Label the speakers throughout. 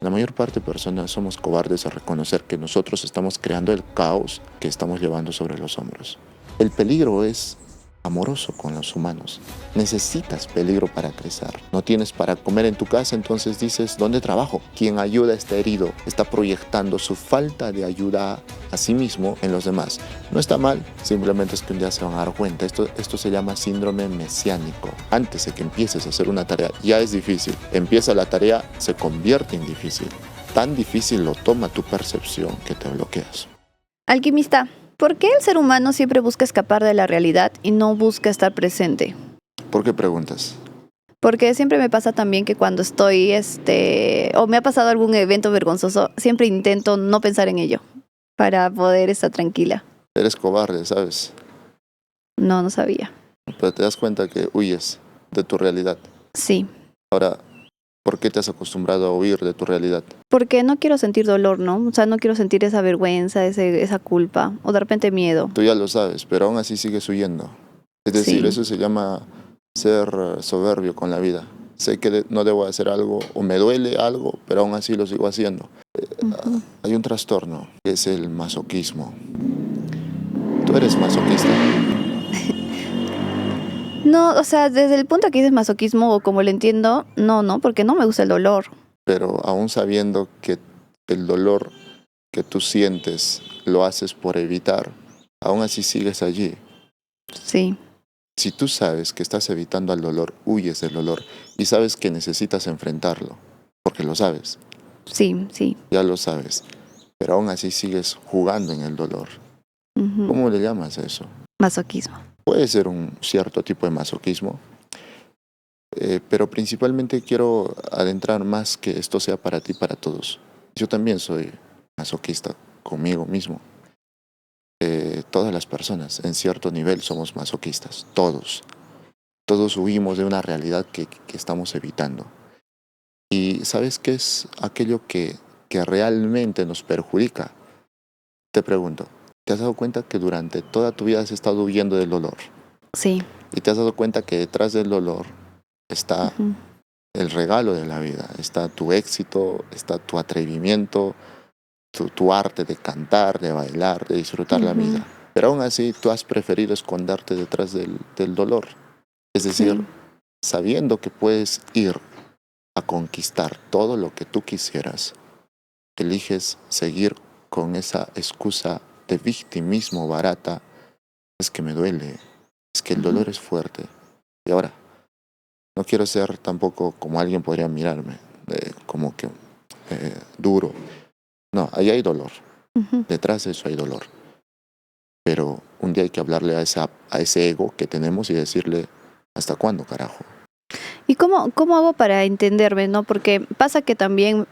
Speaker 1: La mayor parte de personas somos cobardes a reconocer que nosotros estamos creando el caos que estamos llevando sobre los hombros. El peligro es amoroso con los humanos. Necesitas peligro para crecer. No tienes para comer en tu casa, entonces dices, ¿dónde trabajo? Quien ayuda está herido, está proyectando su falta de ayuda a sí mismo en los demás. No está mal, simplemente es que un día se van a dar cuenta. Esto se llama síndrome mesiánico. Antes de que empieces a hacer una tarea, ya es difícil. Empieza la tarea, se convierte en difícil. Tan difícil lo toma tu percepción que te bloqueas.
Speaker 2: Alquimista, ¿por qué el ser humano siempre busca escapar de la realidad y no busca estar presente?
Speaker 1: ¿Por qué preguntas?
Speaker 2: Porque siempre me pasa también que cuando estoy, o me ha pasado algún evento vergonzoso, siempre intento no pensar en ello para poder estar tranquila.
Speaker 1: Eres cobarde, ¿sabes?
Speaker 2: No, no sabía.
Speaker 1: Pero te das cuenta que huyes de tu realidad.
Speaker 2: Sí,
Speaker 1: Ahora, ¿por qué te has acostumbrado a huir de tu realidad?
Speaker 2: porque no quiero sentir dolor, ¿no? O sea, no quiero sentir esa vergüenza, esa culpa, o de repente miedo.
Speaker 1: Tú ya lo sabes, pero aún así sigues huyendo. Es decir,
Speaker 2: Sí.
Speaker 1: eso se llama ser soberbio con la vida. Sé que no debo hacer algo o me duele algo, pero aún así lo sigo haciendo.
Speaker 2: Ujú.
Speaker 1: Hay un trastorno que es el masoquismo. Tú eres masoquista.
Speaker 2: No, o sea, desde el punto que dices masoquismo o como lo entiendo, no, porque no me gusta el dolor.
Speaker 1: Pero aún sabiendo que el dolor que tú sientes lo haces por evitar, aún así sigues allí.
Speaker 2: Sí,
Speaker 1: Si tú sabes que estás evitando al dolor, huyes del dolor y sabes que necesitas enfrentarlo, porque lo sabes,
Speaker 2: sí.
Speaker 1: ya lo sabes, pero aún así sigues jugando en el dolor.
Speaker 2: Ujú.
Speaker 1: ¿Cómo le llamas a eso?
Speaker 2: Masoquismo.
Speaker 1: Puede ser un cierto tipo de masoquismo, pero principalmente quiero adentrar más que esto sea para ti, para todos. Yo también soy masoquista conmigo mismo. Todas las personas en cierto nivel somos masoquistas, todos. Todos huimos de una realidad que estamos evitando. ¿Y sabes qué es aquello que realmente nos perjudica? Te pregunto, ¿te has dado cuenta que durante toda tu vida has estado huyendo del dolor?
Speaker 2: Sí.
Speaker 1: Y te has dado cuenta que detrás del dolor está
Speaker 2: Ujú.
Speaker 1: el regalo de la vida, está tu éxito, está tu atrevimiento, tu arte de cantar, de bailar, de disfrutar la
Speaker 2: Ujú.
Speaker 1: vida. Pero aún así tú has preferido esconderte detrás del dolor. Es decir,
Speaker 2: Sí.
Speaker 1: sabiendo que puedes ir a conquistar todo lo que tú quisieras, eliges seguir con esa excusa de victimismo barata. Es que me duele, es que el
Speaker 2: Ujú.
Speaker 1: dolor es fuerte. Y ahora, no quiero ser tampoco como alguien podría mirarme, como que duro. No, ahí hay dolor,
Speaker 2: Ujú.
Speaker 1: detrás de eso hay dolor. Pero un día hay que hablarle a ese ego que tenemos y decirle, ¿hasta cuándo, carajo?
Speaker 2: ¿Y cómo hago para entenderme, no? Porque pasa que también,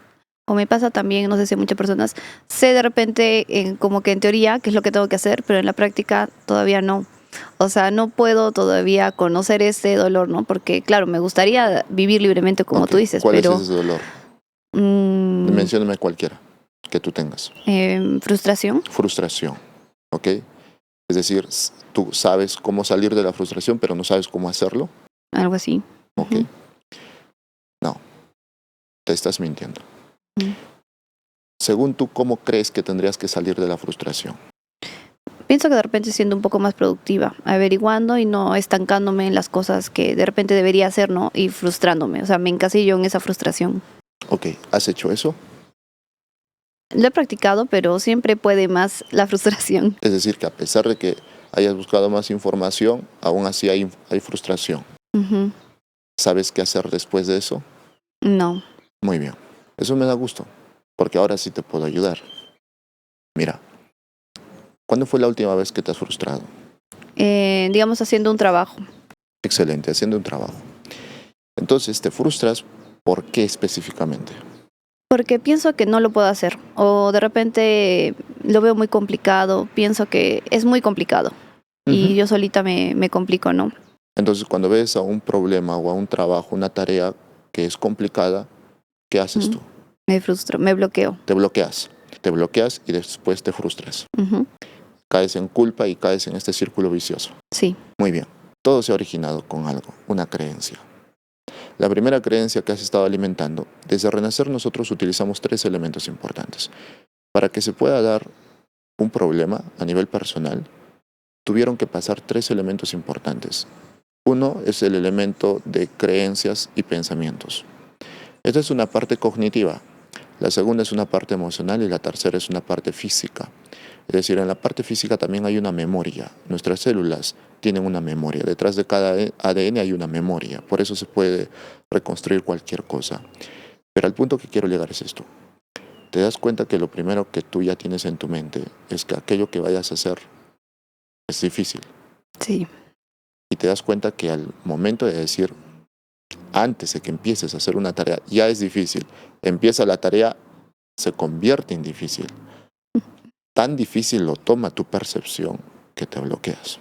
Speaker 2: o me pasa también, no sé si a muchas personas, sé de repente como que en teoría qué es lo que tengo que hacer, pero en la práctica todavía no. O sea, no puedo todavía conocer ese dolor, ¿no? Porque, claro, me gustaría vivir libremente como
Speaker 1: Ok,
Speaker 2: tú dices,
Speaker 1: ¿cuál es
Speaker 2: pero
Speaker 1: ese dolor?
Speaker 2: mm,
Speaker 1: Mencióname cualquiera que tú tengas.
Speaker 2: frustración,
Speaker 1: Frustración, ¿ok? Es decir, tú sabes cómo salir de la frustración, pero no sabes cómo hacerlo,
Speaker 2: algo así.
Speaker 1: ¿ok?
Speaker 2: Ujú.
Speaker 1: No, te estás mintiendo.
Speaker 2: Mm.
Speaker 1: Según tú, ¿cómo crees que tendrías que salir de la frustración?
Speaker 2: Pienso que de repente siendo un poco más productiva, averiguando y no estancándome en las cosas que de repente debería hacer, ¿no? Y frustrándome, o sea, me encasillo en esa frustración.
Speaker 1: Ok, ¿has hecho eso?
Speaker 2: Lo he practicado, pero siempre puede más la frustración.
Speaker 1: Es decir, que a pesar de que hayas buscado más información, aún así hay frustración.
Speaker 2: Ujú.
Speaker 1: ¿Sabes qué hacer después de eso?
Speaker 2: No.
Speaker 1: Muy bien. Eso me da gusto, porque ahora sí te puedo ayudar. Mira, ¿cuándo fue la última vez que te has frustrado?
Speaker 2: Digamos haciendo un trabajo,
Speaker 1: Excelente, haciendo un trabajo. Entonces, te frustras, ¿por qué específicamente?
Speaker 2: porque pienso que no lo puedo hacer o de repente lo veo muy complicado, pienso que es muy complicado y
Speaker 1: Ujú.
Speaker 2: yo solita me complico, ¿no?
Speaker 1: Entonces, cuando ves a un problema o a un trabajo, una tarea que es complicada, ¿qué haces
Speaker 2: Mm.
Speaker 1: tú?
Speaker 2: Me frustro, me bloqueo.
Speaker 1: Te bloqueas. Te bloqueas y después te frustras.
Speaker 2: Ujú.
Speaker 1: Caes en culpa y caes en este círculo vicioso.
Speaker 2: Sí.
Speaker 1: Muy bien. Todo se ha originado con algo, una creencia. La primera creencia que has estado alimentando, desde renacer nosotros utilizamos 3 elementos importantes. Para que se pueda dar un problema a nivel personal, tuvieron que pasar 3 elementos importantes. Uno es el elemento de creencias y pensamientos. Esta es una parte cognitiva. La segunda es una parte emocional y la tercera es una parte física. Es decir, en la parte física también hay una memoria. Nuestras células tienen una memoria. Detrás de cada ADN hay una memoria. Por eso se puede reconstruir cualquier cosa. Pero al punto que quiero llegar es esto. Te das cuenta que lo primero que tú ya tienes en tu mente es que aquello que vayas a hacer es difícil.
Speaker 2: Sí.
Speaker 1: Y te das cuenta que al momento de decir, antes de que empieces a hacer una tarea, ya es difícil. Empieza la tarea, se convierte en difícil. Tan difícil lo toma tu percepción que te bloqueas.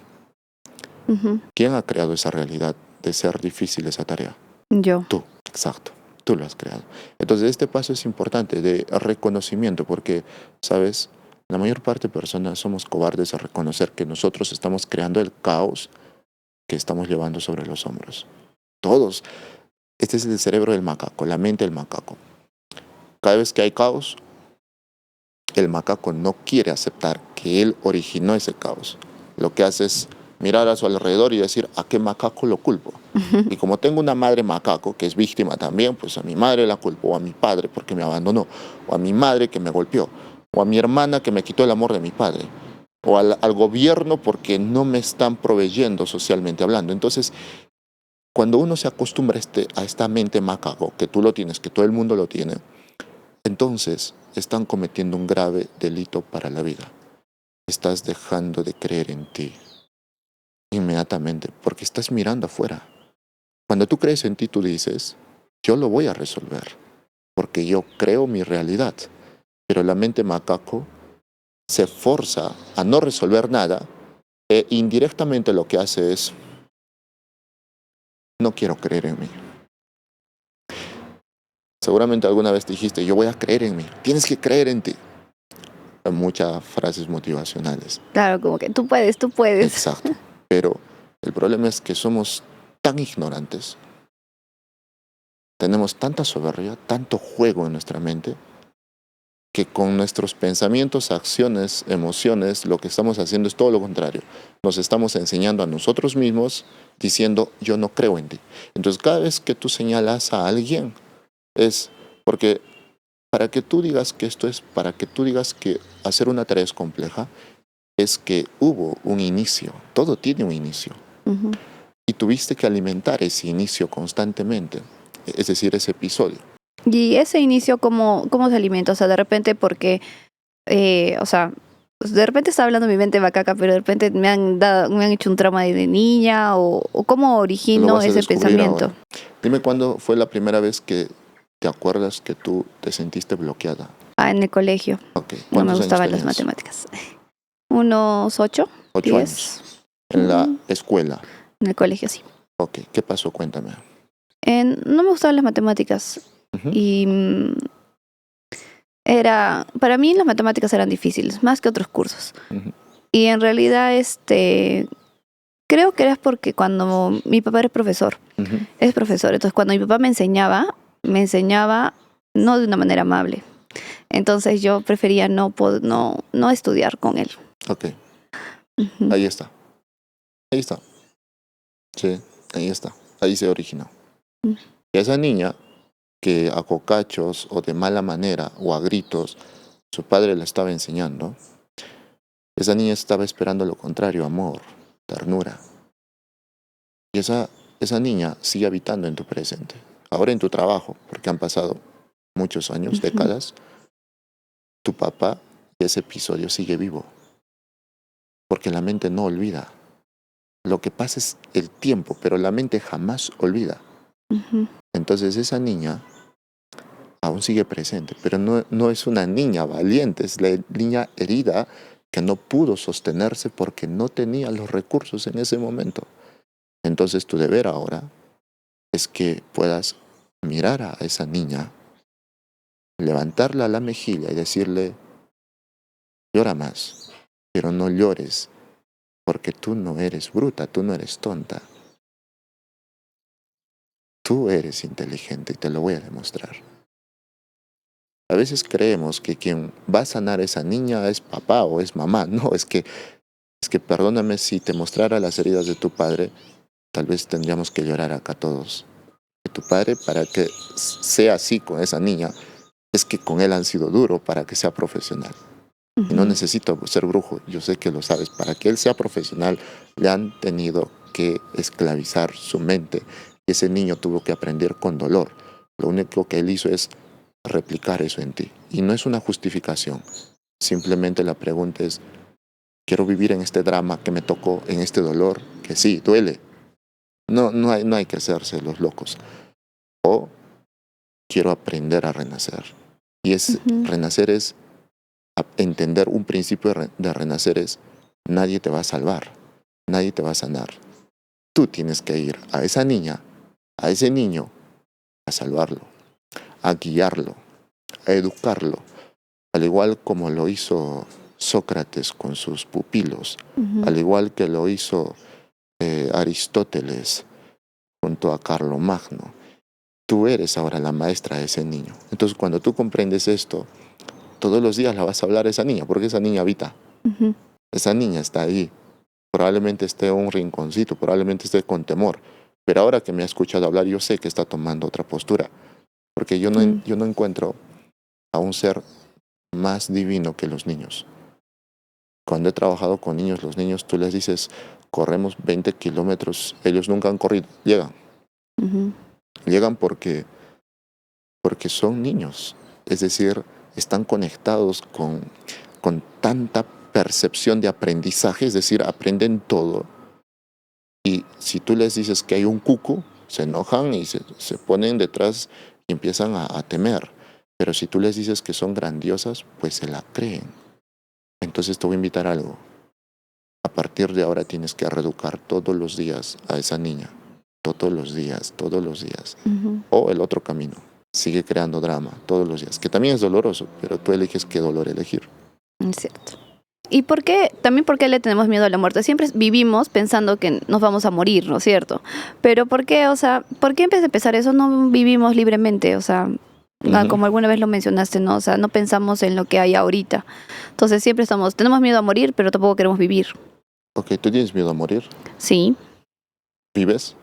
Speaker 2: Ujú.
Speaker 1: ¿Quién ha creado esa realidad de ser difícil esa tarea?
Speaker 2: Yo.
Speaker 1: Tú, exacto. Tú lo has creado. Entonces este paso es importante de reconocimiento porque, ¿sabes? La mayor parte de personas somos cobardes a reconocer que nosotros estamos creando el caos que estamos llevando sobre los hombros. Todos. Este es el cerebro del macaco, la mente del macaco. Cada vez que hay caos, el macaco no quiere aceptar que él originó ese caos. Lo que hace es mirar a su alrededor y decir, ¿a qué macaco lo culpo? Y como tengo una madre macaco que es víctima también, pues a mi madre la culpo, o a mi padre porque me abandonó, o a mi madre que me golpeó, o a mi hermana que me quitó el amor de mi padre, o al gobierno porque no me están proveyendo socialmente hablando. Entonces, cuando uno se acostumbra a esta mente macaco, que tú lo tienes, que todo el mundo lo tiene, entonces están cometiendo un grave delito para la vida. Estás dejando de creer en ti inmediatamente porque estás mirando afuera. Cuando tú crees en ti, tú dices, yo lo voy a resolver porque yo creo mi realidad. Pero la mente macaco se forza a no resolver nada e indirectamente lo que hace es, no quiero creer en mí. Seguramente alguna vez dijiste, yo voy a creer en mí, tienes que creer en ti. Muchas frases motivacionales.
Speaker 2: Claro, como que tú puedes, tú puedes.
Speaker 1: Exacto. Pero el problema es que somos tan ignorantes, tenemos tanta soberbia, tanto juego en nuestra mente, que con nuestros pensamientos, acciones, emociones, lo que estamos haciendo es todo lo contrario. Nos estamos enseñando a nosotros mismos diciendo, yo no creo en ti. Entonces, cada vez que tú señalas a alguien, es porque para que tú digas que esto es, para que tú digas que hacer una tarea es compleja, es que hubo un inicio. Todo tiene un inicio.
Speaker 2: Ujú.
Speaker 1: Y tuviste que alimentar ese inicio constantemente, es decir, ese episodio.
Speaker 2: Y ese inicio, ¿cómo se alimenta? O sea, de repente porque, o sea, pues, de repente está hablando mi mente macaca, pero de repente me han hecho un trauma de niña, o cómo
Speaker 1: Lo
Speaker 2: origino
Speaker 1: vas a
Speaker 2: ese
Speaker 1: descubrir
Speaker 2: pensamiento.
Speaker 1: ahora. Dime cuándo fue la primera vez que te acuerdas que tú te sentiste bloqueada.
Speaker 2: Ah, en el colegio.
Speaker 1: Ok,
Speaker 2: No me
Speaker 1: ¿cuántos años
Speaker 2: gustaban las
Speaker 1: tenías?
Speaker 2: matemáticas. Unos 8,
Speaker 1: 8
Speaker 2: 10.
Speaker 1: años. En la escuela.
Speaker 2: En el colegio, sí.
Speaker 1: Ok, ¿qué pasó? Cuéntame.
Speaker 2: No me gustaban las matemáticas.
Speaker 1: Ujú,
Speaker 2: Y para mí las matemáticas eran difíciles, más que otros cursos.
Speaker 1: ujú,
Speaker 2: Y en realidad, creo que era porque cuando mi papá era profesor,
Speaker 1: ujú.
Speaker 2: es profesor, entonces cuando mi papá me enseñaba no de una manera amable. Entonces yo prefería no estudiar con él.
Speaker 1: Ok,
Speaker 2: Ujú.
Speaker 1: ahí está. Ahí está. Sí, ahí está. Ahí se originó. Y esa niña que a cocachos o de mala manera o a gritos su padre le estaba enseñando, esa niña estaba esperando lo contrario, amor, ternura. Y esa niña sigue habitando en tu presente. Ahora en tu trabajo, porque han pasado muchos años,
Speaker 2: Ujú.
Speaker 1: décadas, tu papá, ese episodio sigue vivo. Porque la mente no olvida. Lo que pasa es el tiempo, pero la mente jamás olvida.
Speaker 2: Ujú.
Speaker 1: Entonces esa niña aún sigue presente, pero no es una niña valiente, es la niña herida que no pudo sostenerse porque no tenía los recursos en ese momento. Entonces tu deber ahora es que puedas mirar a esa niña, levantarla a la mejilla y decirle, llora más, pero no llores, porque tú no eres bruta, tú no eres tonta. Tú eres inteligente y te lo voy a demostrar. A veces creemos que quien va a sanar a esa niña es papá o es mamá. No, es que perdóname, si te mostrara las heridas de tu padre, tal vez tendríamos que llorar acá todos. Que tu padre, para que sea así con esa niña, es que con él han sido duros para que sea profesional. Y no
Speaker 2: Ujú.
Speaker 1: necesito ser brujo, yo sé que lo sabes. Para que él sea profesional, le han tenido que esclavizar su mente. Y ese niño tuvo que aprender con dolor. Lo único que él hizo es replicar eso en ti. Y no es una justificación. Simplemente la pregunta es, quiero vivir en este drama que me tocó, en este dolor, que sí, duele. No hay que hacerse los locos. O quiero aprender a renacer. Y
Speaker 2: Ujú.
Speaker 1: renacer es entender un principio de renacer es, nadie te va a salvar, nadie te va a sanar. Tú tienes que ir a esa niña, a ese niño, a salvarlo, a guiarlo, a educarlo, al igual como lo hizo Sócrates con sus pupilos,
Speaker 2: Ujú.
Speaker 1: al igual que lo hizo Aristóteles junto a Carlomagno. Tú eres ahora la maestra de ese niño. Entonces, cuando tú comprendes esto, todos los días la vas a hablar a esa niña, porque esa niña habita.
Speaker 2: Ujú.
Speaker 1: Esa niña está ahí. Probablemente esté en un rinconcito, probablemente esté con temor. Pero ahora que me ha escuchado hablar, yo sé que está tomando otra postura. Porque
Speaker 2: Mm.
Speaker 1: yo no encuentro a un ser más divino que los niños. Cuando he trabajado con niños, los niños tú les dices, corremos 20 kilómetros, ellos nunca han corrido. Llegan.
Speaker 2: Ujú.
Speaker 1: Llegan porque son niños. Es decir, están conectados con tanta percepción de aprendizaje, es decir, aprenden todo. Y si tú les dices que hay un cuco, se enojan y se ponen detrás y empiezan a temer. Pero si tú les dices que son grandiosas, pues se la creen. Entonces te voy a invitar a algo. A partir de ahora tienes que reeducar todos los días a esa niña. Todos los días, todos los días.
Speaker 2: Ujú.
Speaker 1: O el otro camino. Sigue creando drama todos los días. Que también es doloroso, pero tú eliges qué dolor elegir.
Speaker 2: Es cierto. ¿Y por qué? También por qué le tenemos miedo a la muerte. Siempre vivimos pensando que nos vamos a morir, ¿no es cierto? Pero ¿por qué? O sea, ¿por qué antes de empezar eso no vivimos libremente? O sea,
Speaker 1: Ujú.
Speaker 2: como alguna vez lo mencionaste, ¿no? O sea, no pensamos en lo que hay ahorita. Entonces siempre tenemos miedo a morir, pero tampoco queremos vivir.
Speaker 1: Ok, ¿tú tienes miedo a morir?
Speaker 2: Sí,
Speaker 1: ¿Vives?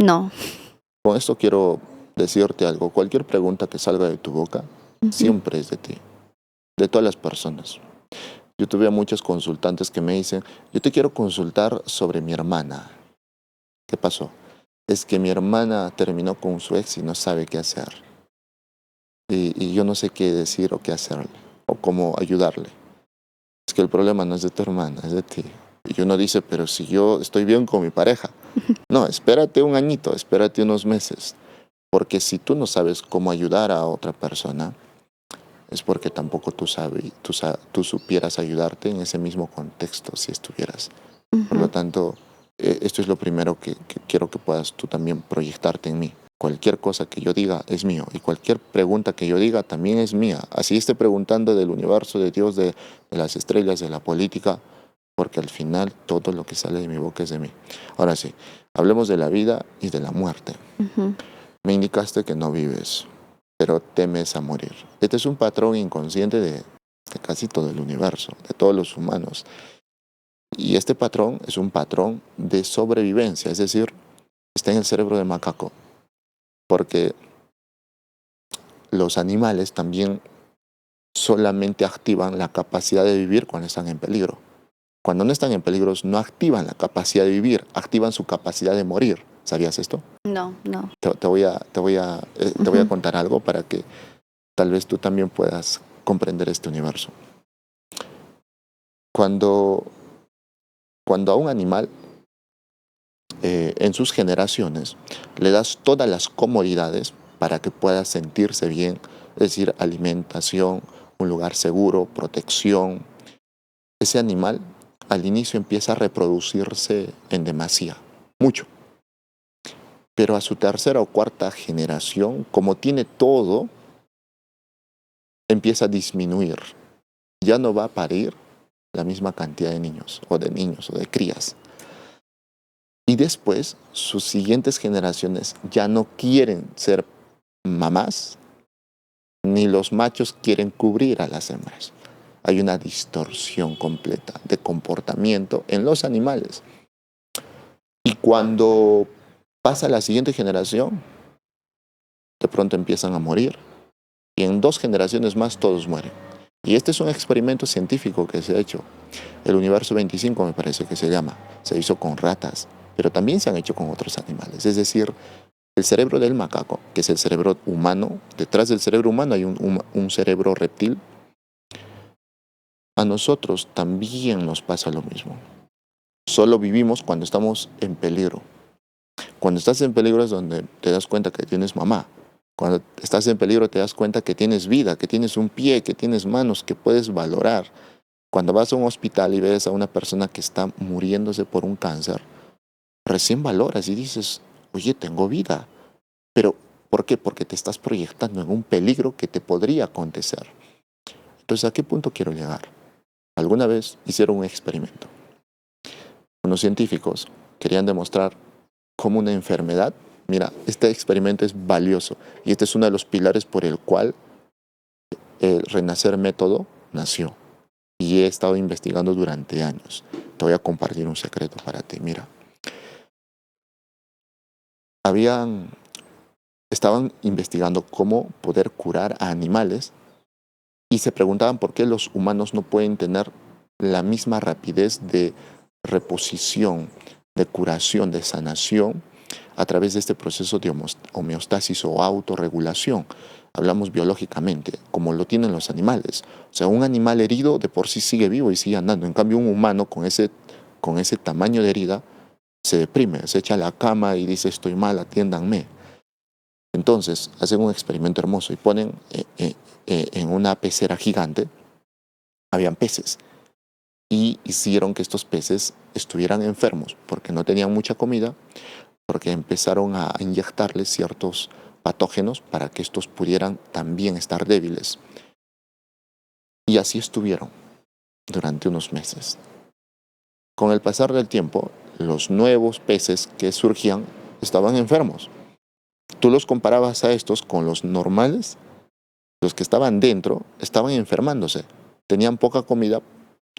Speaker 2: no.
Speaker 1: Con esto quiero decirte algo. Cualquier pregunta que salga de tu boca
Speaker 2: Ujú.
Speaker 1: siempre es de ti, de todas las personas. Yo tuve a muchos consultantes que me dicen, yo te quiero consultar sobre mi hermana. ¿Qué pasó? Es que mi hermana terminó con su ex y no sabe qué hacer. Y yo no sé qué decir o qué hacerle, o cómo ayudarle. Es que el problema no es de tu hermana, es de ti. Y uno dice, pero si yo estoy bien con mi pareja. No, espérate un añito, espérate unos meses. Porque si tú no sabes cómo ayudar a otra persona, es porque tampoco tú supieras ayudarte en ese mismo contexto si estuvieras. Por lo
Speaker 2: Ujú.
Speaker 1: tanto, esto es lo primero que quiero que puedas tú también proyectarte en mí. Cualquier cosa que yo diga es mío y cualquier pregunta que yo diga también es mía. Así esté preguntando del universo, de Dios, de las estrellas, de la política, porque al final todo lo que sale de mi boca es de mí. Ahora sí, hablemos de la vida y de la muerte.
Speaker 2: Ujú.
Speaker 1: Me indicaste que no vives, pero temes a morir. Este es un patrón inconsciente de casi todo el universo, de todos los humanos. Y este patrón es un patrón de sobrevivencia, es decir, está en el cerebro del macaco, porque los animales también solamente activan la capacidad de vivir cuando están en peligro. Cuando no están en peligro, no activan la capacidad de vivir, activan su capacidad de morir. ¿Sabías esto?
Speaker 2: No, no.
Speaker 1: Te voy a
Speaker 2: Ujú.
Speaker 1: contar algo para que tal vez tú también puedas comprender este universo. Cuando, cuando a un animal, en sus generaciones, le das todas las comodidades para que pueda sentirse bien, es decir, alimentación, un lugar seguro, protección, ese animal al inicio empieza a reproducirse en demasía, mucho. Pero a su tercera o cuarta generación, como tiene todo, empieza a disminuir. Ya no va a parir la misma cantidad de niños o de crías. Y después, sus siguientes generaciones ya no quieren ser mamás, ni los machos quieren cubrir a las hembras. Hay una distorsión completa de comportamiento en los animales. Y cuando pasa la siguiente generación, de pronto empiezan a morir. Y en 2 generaciones más todos mueren. Y este es un experimento científico que se ha hecho. El universo 25 me parece que se llama. Se hizo con ratas, pero también se han hecho con otros animales. Es decir, el cerebro del macaco, que es el cerebro humano, detrás del cerebro humano hay un cerebro reptil. A nosotros también nos pasa lo mismo. Solo vivimos cuando estamos en peligro. Cuando estás en peligro es donde te das cuenta que tienes mamá. Cuando estás en peligro te das cuenta que tienes vida, que tienes un pie, que tienes manos, que puedes valorar. Cuando vas a un hospital y ves a una persona que está muriéndose por un cáncer, recién valoras y dices, oye, tengo vida. Pero, ¿por qué? Porque te estás proyectando en un peligro que te podría acontecer. Entonces, ¿a qué punto quiero llegar? Alguna vez hicieron un experimento. Unos científicos querían demostrar cómo una enfermedad, mira, este experimento es valioso y este es uno de los pilares por el cual el Renacer Método nació. Y he estado investigando durante años. Te voy a compartir un secreto para ti. Mira, estaban investigando cómo poder curar a animales y se preguntaban por qué los humanos no pueden tener la misma rapidez de reposición, de curación, de sanación a través de este proceso de homeostasis o autorregulación. Hablamos biológicamente, como lo tienen los animales. O sea, un animal herido de por sí sigue vivo y sigue andando. En cambio, un humano con ese tamaño de herida se deprime, se echa a la cama y dice estoy mal, atiéndanme. Entonces, hacen un experimento hermoso y ponen en una pecera gigante, habían peces. Y hicieron que estos peces estuvieran enfermos porque no tenían mucha comida, porque empezaron a inyectarles ciertos patógenos para que estos pudieran también estar débiles. Y así estuvieron durante unos meses. Con el pasar del tiempo, los nuevos peces que surgían estaban enfermos. Tú los comparabas a estos con los normales, los que estaban dentro estaban enfermándose. Tenían poca comida,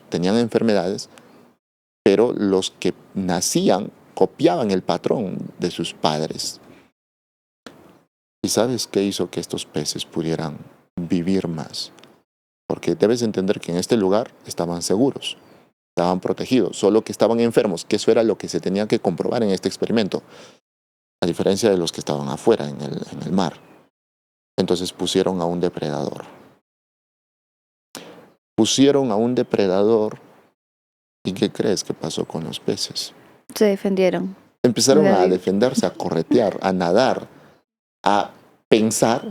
Speaker 1: tenían enfermedades, pero los que nacían copiaban el patrón de sus padres. ¿Y sabes qué hizo que estos peces pudieran vivir más? Porque debes entender que en este lugar estaban seguros, estaban protegidos, solo que estaban enfermos, que eso era lo que se tenía que comprobar en este experimento, a diferencia de los que estaban afuera en el mar. Entonces pusieron a un depredador. Pusieron a un depredador y ¿qué crees que pasó con los peces?
Speaker 2: Se defendieron.
Speaker 1: Empezaron a defenderse, a corretear, a nadar, a pensar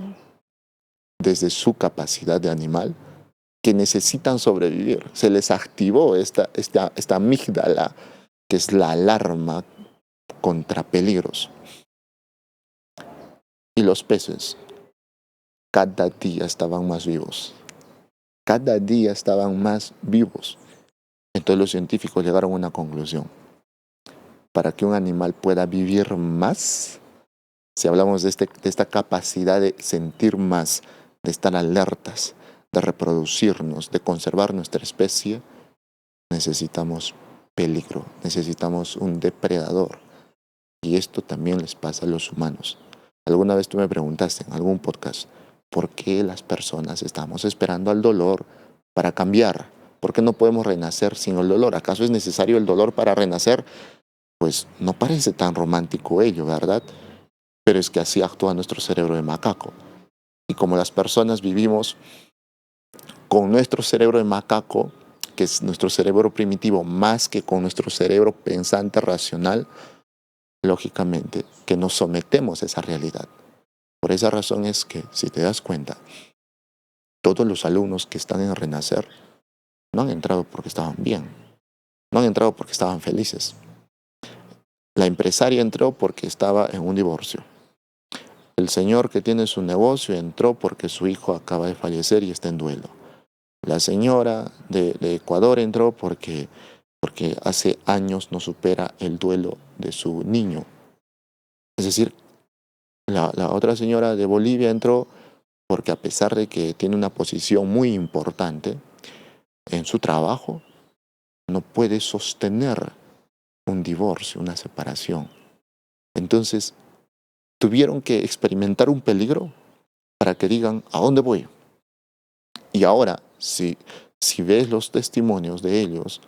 Speaker 1: desde su capacidad de animal que necesitan sobrevivir. Se les activó esta amígdala, que es la alarma contra peligros. Y los peces cada día estaban más vivos. Cada día estaban más vivos. Entonces los científicos llegaron a una conclusión. Para que un animal pueda vivir más, si hablamos de esta capacidad de sentir más, de estar alertas, de reproducirnos, de conservar nuestra especie, necesitamos peligro, necesitamos un depredador. Y esto también les pasa a los humanos. Alguna vez tú me preguntaste en algún podcast, ¿por qué las personas estamos esperando al dolor para cambiar? ¿Por qué no podemos renacer sin el dolor? ¿Acaso es necesario el dolor para renacer? Pues no parece tan romántico ello, ¿verdad? Pero es que así actúa nuestro cerebro de macaco. Y como las personas vivimos con nuestro cerebro de macaco, que es nuestro cerebro primitivo, más que con nuestro cerebro pensante racional, lógicamente que nos sometemos a esa realidad. Por esa razón es que, si te das cuenta, todos los alumnos que están en Renacer no han entrado porque estaban bien, no han entrado porque estaban felices. La empresaria entró porque estaba en un divorcio. El señor que tiene su negocio entró porque su hijo acaba de fallecer y está en duelo. La señora de Ecuador entró porque porque hace años no supera el duelo de su niño. Es decir, la otra señora de Bolivia entró porque a pesar de que tiene una posición muy importante en su trabajo, no puede sostener un divorcio, una separación. Entonces, tuvieron que experimentar un peligro para que digan, ¿a dónde voy? Y ahora, si ves los testimonios de ellos,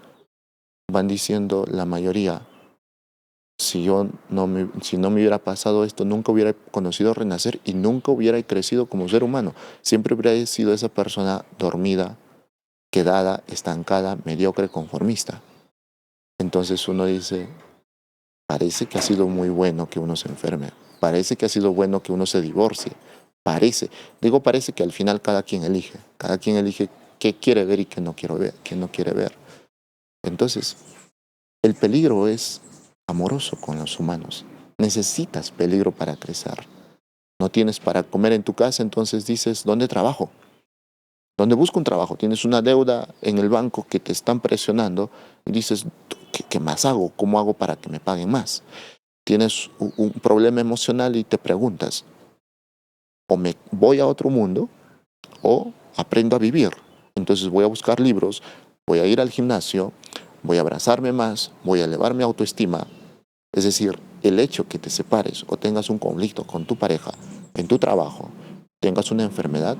Speaker 1: van diciendo la mayoría, si no me hubiera pasado esto, nunca hubiera conocido Renacer y nunca hubiera crecido como ser humano. Siempre hubiera sido esa persona dormida, quedada, estancada, mediocre, conformista. Entonces uno dice, parece que ha sido muy bueno que uno se enferme, parece que ha sido bueno que uno se divorcie, parece que al final cada quien elige qué quiere ver y qué no quiere ver. Entonces, el peligro es amoroso con los humanos. Necesitas peligro para crecer. No tienes para comer en tu casa, entonces dices, ¿dónde trabajo? ¿Dónde busco un trabajo? Tienes una deuda en el banco que te están presionando y dices, ¿qué más hago? ¿Cómo hago para que me paguen más? Tienes un problema emocional y te preguntas, o me voy a otro mundo o aprendo a vivir. Entonces voy a buscar libros, voy a ir al gimnasio, voy a abrazarme más, voy a elevar mi autoestima. Es decir, el hecho que te separes o tengas un conflicto con tu pareja, en tu trabajo, tengas una enfermedad,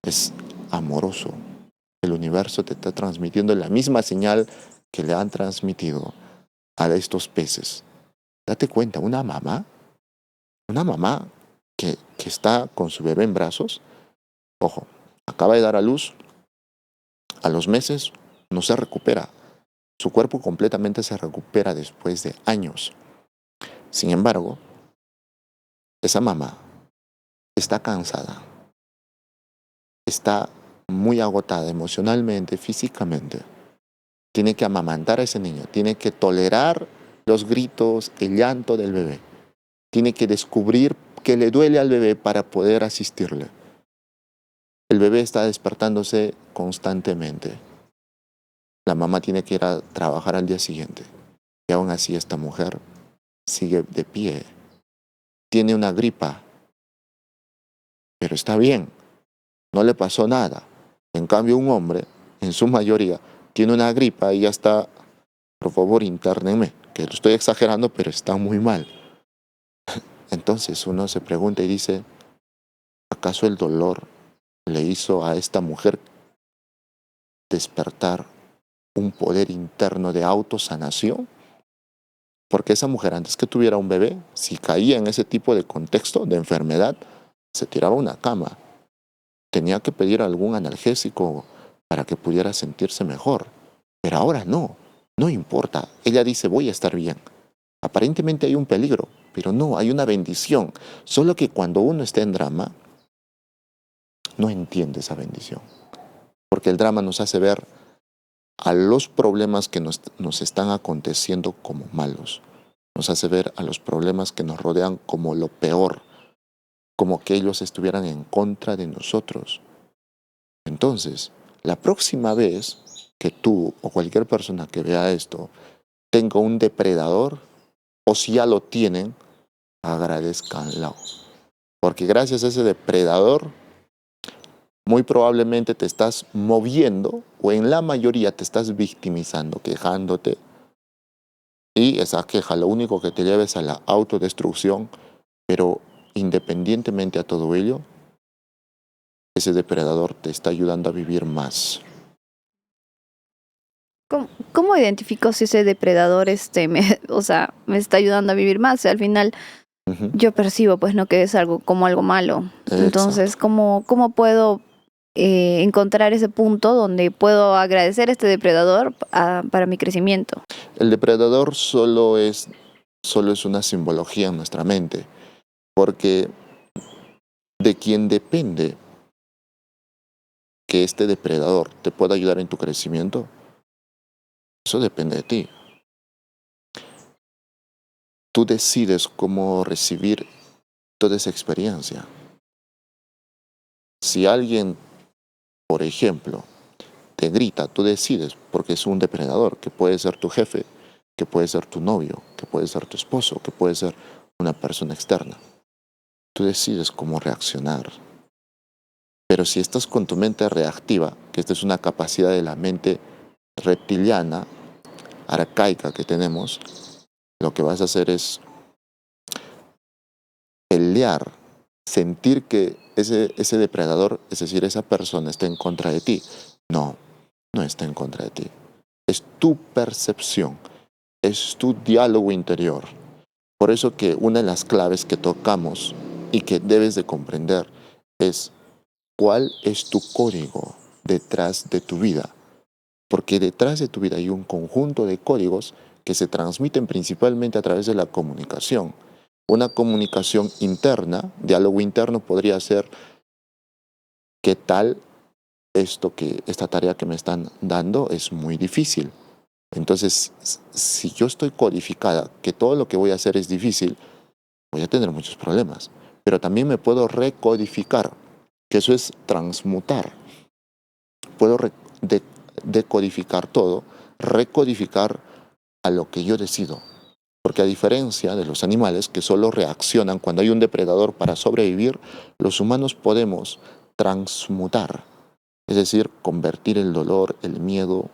Speaker 1: es amoroso. El universo te está transmitiendo la misma señal que le han transmitido a estos peces. Date cuenta, una mamá que está con su bebé en brazos, ojo, acaba de dar a luz, a los meses no se recupera. Su cuerpo completamente se recupera después de años. Sin embargo, esa mamá está cansada, está muy agotada emocionalmente, físicamente. Tiene que amamantar a ese niño, tiene que tolerar los gritos, el llanto del bebé. Tiene que descubrir qué le duele al bebé para poder asistirle. El bebé está despertándose constantemente. La mamá tiene que ir a trabajar al día siguiente. Y aún así esta mujer sigue de pie. Tiene una gripa, pero está bien. No le pasó nada. En cambio, un hombre, en su mayoría, tiene una gripa y ya está, por favor, internenme. Que lo estoy exagerando, pero está muy mal. Entonces uno se pregunta y dice, ¿acaso el dolor le hizo a esta mujer despertar un poder interno de autosanación? Porque esa mujer, antes que tuviera un bebé, si caía en ese tipo de contexto de enfermedad, se tiraba a una cama. Tenía que pedir algún analgésico para que pudiera sentirse mejor. Pero ahora no, no importa. Ella dice, voy a estar bien. Aparentemente hay un peligro, pero no, hay una bendición. Solo que cuando uno está en drama, no entiende esa bendición. Porque el drama nos hace ver a los problemas que nos están aconteciendo como malos. Nos hace ver a los problemas que nos rodean como lo peor, como que ellos estuvieran en contra de nosotros. Entonces, la próxima vez que tú o cualquier persona que vea esto tenga un depredador, o si ya lo tienen, agradezcanlo. Porque gracias a ese depredador, muy probablemente te estás moviendo, o en la mayoría te estás victimizando, quejándote, y esa queja lo único que te lleva es a la autodestrucción, pero independientemente a todo ello, ese depredador te está ayudando a vivir más.
Speaker 2: ¿Cómo identifico si ese depredador o sea, me está ayudando a vivir más? O sea, al final
Speaker 1: Ujú.
Speaker 2: yo percibo pues no que es algo como algo malo.
Speaker 1: Exacto.
Speaker 2: Entonces, ¿cómo puedo encontrar ese punto donde puedo agradecer a este depredador para mi crecimiento?
Speaker 1: El depredador solo es una simbología en nuestra mente, porque de quien depende que este depredador te pueda ayudar en tu crecimiento, eso depende de ti. Tú decides cómo recibir toda esa experiencia. Si alguien, por ejemplo, te grita, tú decides, porque es un depredador, que puede ser tu jefe, que puede ser tu novio, que puede ser tu esposo, que puede ser una persona externa. Tú decides cómo reaccionar. Pero si estás con tu mente reactiva, que esta es una capacidad de la mente reptiliana, arcaica que tenemos, lo que vas a hacer es pelear, sentir que ese depredador, es decir, esa persona está en contra de ti. No, no está en contra de ti. Es tu percepción, es tu diálogo interior. Por eso que una de las claves que tocamos y que debes de comprender es cuál es tu código detrás de tu vida. Porque detrás de tu vida hay un conjunto de códigos que se transmiten principalmente a través de la comunicación. Una comunicación interna, diálogo interno podría ser: ¿qué tal esta tarea que me están dando es muy difícil? Entonces, si yo estoy codificada que todo lo que voy a hacer es difícil, voy a tener muchos problemas. Pero también me puedo recodificar, que eso es transmutar. Puedo decodificar todo, recodificar a lo que yo decido. Porque a diferencia de los animales que solo reaccionan cuando hay un depredador para sobrevivir, los humanos podemos transmutar, es decir, convertir el dolor, el miedo,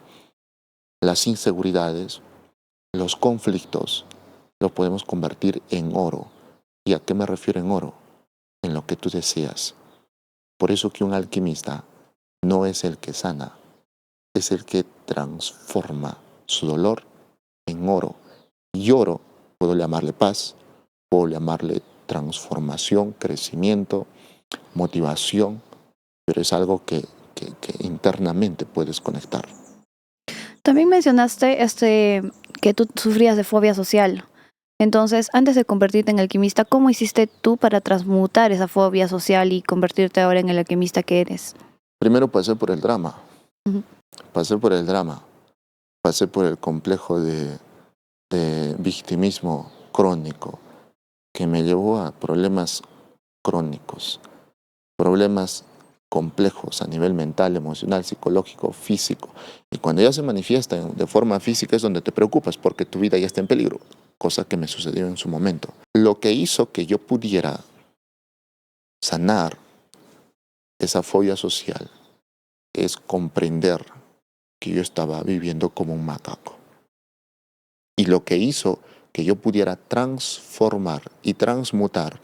Speaker 1: las inseguridades, los conflictos, lo podemos convertir en oro. ¿Y a qué me refiero en oro? En lo que tú deseas. Por eso que un alquimista no es el que sana, es el que transforma su dolor en oro. Y oro, puedo llamarle paz, puedo llamarle transformación, crecimiento, motivación, pero es algo que internamente puedes conectar.
Speaker 2: También mencionaste que tú sufrías de fobia social. Entonces, antes de convertirte en alquimista, ¿cómo hiciste tú para transmutar esa fobia social y convertirte ahora en el alquimista que eres?
Speaker 1: Primero pasé por el drama,
Speaker 2: Ujú.
Speaker 1: pasé por el drama, pasé por el complejo de victimismo crónico que me llevó a problemas crónicos, problemas complejos a nivel mental, emocional, psicológico, físico. Y cuando ya se manifiesta de forma física es donde te preocupas porque tu vida ya está en peligro, cosa que me sucedió en su momento. Lo que hizo que yo pudiera sanar esa fobia social es comprender que yo estaba viviendo como un macaco. Y lo que hizo que yo pudiera transformar y transmutar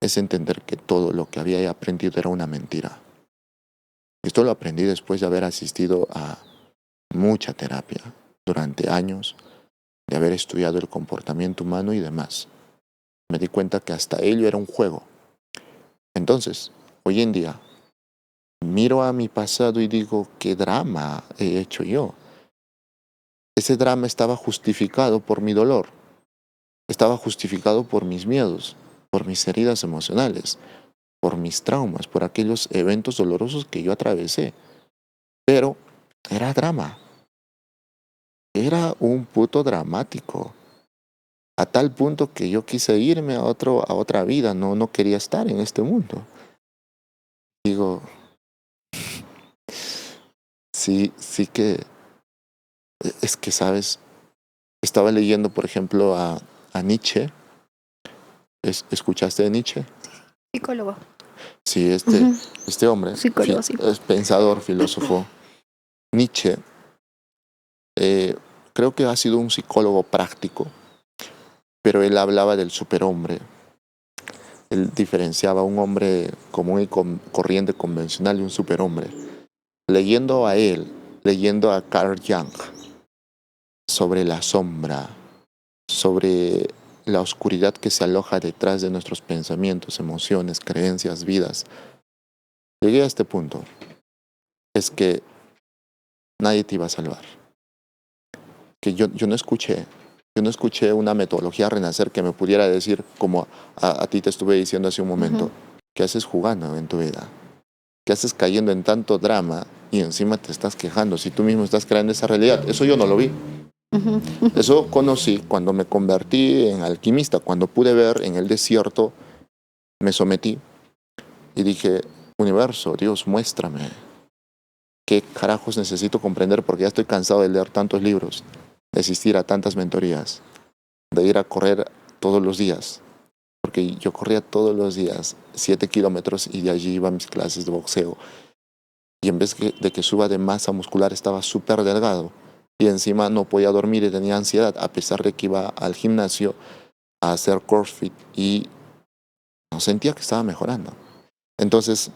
Speaker 1: es entender que todo lo que había aprendido era una mentira. Esto lo aprendí después de haber asistido a mucha terapia durante años, de haber estudiado el comportamiento humano y demás. Me di cuenta que hasta ello era un juego. Entonces, hoy en día, miro a mi pasado y digo, ¿qué drama he hecho yo? Ese drama estaba justificado por mi dolor, estaba justificado por mis miedos, por mis heridas emocionales, por mis traumas, por aquellos eventos dolorosos que yo atravesé. Pero era drama, era un puto dramático, a tal punto que yo quise irme a otra vida, no quería estar en este mundo. Digo, sí que, es que, ¿sabes? Estaba leyendo, por ejemplo, a Nietzsche. ¿Escuchaste de Nietzsche?
Speaker 2: Psicólogo.
Speaker 1: Sí,
Speaker 2: Ujú.
Speaker 1: este hombre,
Speaker 2: Psicólogo, sí.
Speaker 1: es pensador, filósofo. Nietzsche, eh, creo que ha sido un psicólogo práctico, pero él hablaba del superhombre. Él diferenciaba a un hombre común y corriente convencional y un superhombre. Leyendo a él, leyendo a Carl Jung sobre la sombra, sobre la oscuridad que se aloja detrás de nuestros pensamientos, emociones, creencias, vidas, llegué a este punto. Es que nadie te iba a salvar. Que yo no escuché una metodología renacer que me pudiera decir, como a ti te estuve diciendo hace un momento,
Speaker 2: Ujú.
Speaker 1: ¿qué haces jugando en tu vida? ¿Qué haces cayendo en tanto drama y encima te estás quejando si tú mismo estás creando esa realidad? Eso yo no lo vi.
Speaker 2: Ujú.
Speaker 1: Eso conocí cuando me convertí en alquimista, cuando pude ver en el desierto, me sometí y dije, universo, Dios, muéstrame ¿qué carajos necesito comprender? Porque ya estoy cansado de leer tantos libros, de asistir a tantas mentorías, de ir a correr todos los días. Porque yo corría todos los días 7 kilómetros y de allí iba a mis clases de boxeo. Y en vez de que suba de masa muscular, estaba súper delgado. Y encima no podía dormir y tenía ansiedad, a pesar de que iba al gimnasio a hacer CrossFit y no sentía que estaba mejorando. Entonces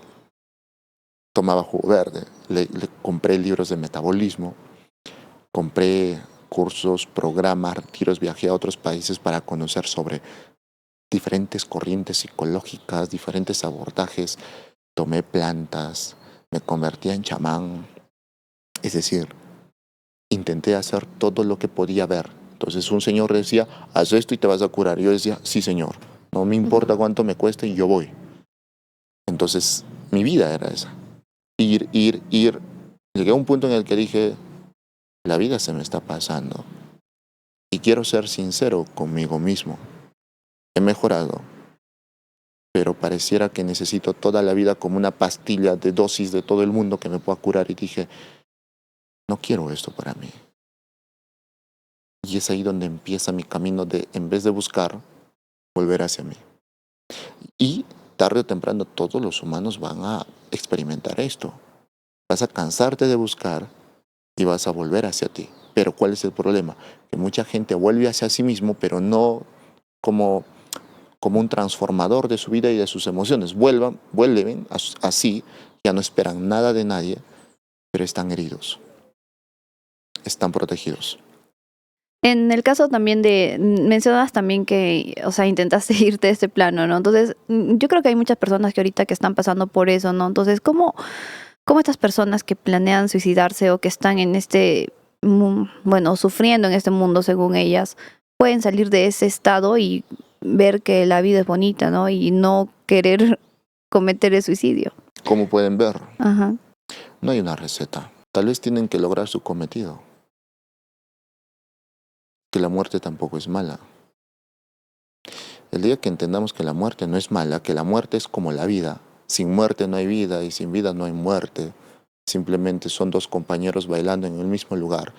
Speaker 1: tomaba jugo verde, le compré libros de metabolismo, compré cursos, programas, retiros, viajé a otros países para conocer sobre diferentes corrientes psicológicas, diferentes abordajes, tomé plantas, me convertí en chamán, es decir, intenté hacer todo lo que podía ver. Entonces un señor decía, haz esto y te vas a curar. Yo decía, sí señor, no me importa cuánto me cueste y yo voy. Entonces mi vida era esa, ir. Llegué a un punto en el que dije, la vida se me está pasando y quiero ser sincero conmigo mismo. He mejorado, pero pareciera que necesito toda la vida como una pastilla de dosis de todo el mundo que me pueda curar. Y dije, no quiero esto para mí. Y es ahí donde empieza mi camino de, en vez de buscar, volver hacia mí. Y tarde o temprano todos los humanos van a experimentar esto. Vas a cansarte de buscar y vas a volver hacia ti. Pero ¿cuál es el problema? Que mucha gente vuelve hacia sí mismo, pero no como un transformador de su vida y de sus emociones. Vuelven así, ya no esperan nada de nadie, pero están heridos, están protegidos.
Speaker 2: En el caso también mencionas también que, o sea, intentaste irte de este plano, ¿no? Entonces, yo creo que hay muchas personas que ahorita que están pasando por eso, ¿no? Entonces, ¿cómo estas personas que planean suicidarse o que están en bueno, sufriendo en este mundo según ellas, pueden salir de ese estado y ver que la vida es bonita, ¿no? Y no querer cometer el suicidio?
Speaker 1: Como pueden ver,
Speaker 2: Ajá.
Speaker 1: no hay una receta. Tal vez tienen que lograr su cometido. Que la muerte tampoco es mala. El día que entendamos que la muerte no es mala, que la muerte es como la vida, sin muerte no hay vida y sin vida no hay muerte, simplemente son dos compañeros bailando en el mismo lugar,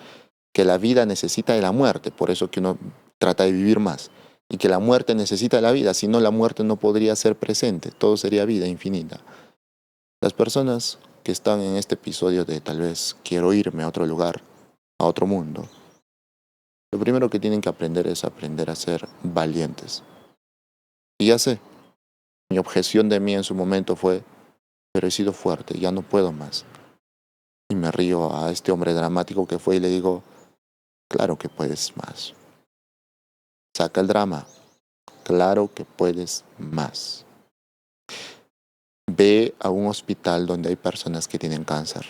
Speaker 1: que la vida necesita de la muerte, por eso que uno trata de vivir más, y que la muerte necesita de la vida, si no la muerte no podría ser presente, todo sería vida infinita. Las personas que están en este episodio de tal vez quiero irme a otro lugar, a otro mundo, lo primero que tienen que aprender es aprender a ser valientes. Y ya sé, mi objeción de mí en su momento fue, pero he sido fuerte, ya no puedo más. Y me río a este hombre dramático que fue y le digo, claro que puedes más. Saca el drama, claro que puedes más. Ve a un hospital donde hay personas que tienen cáncer.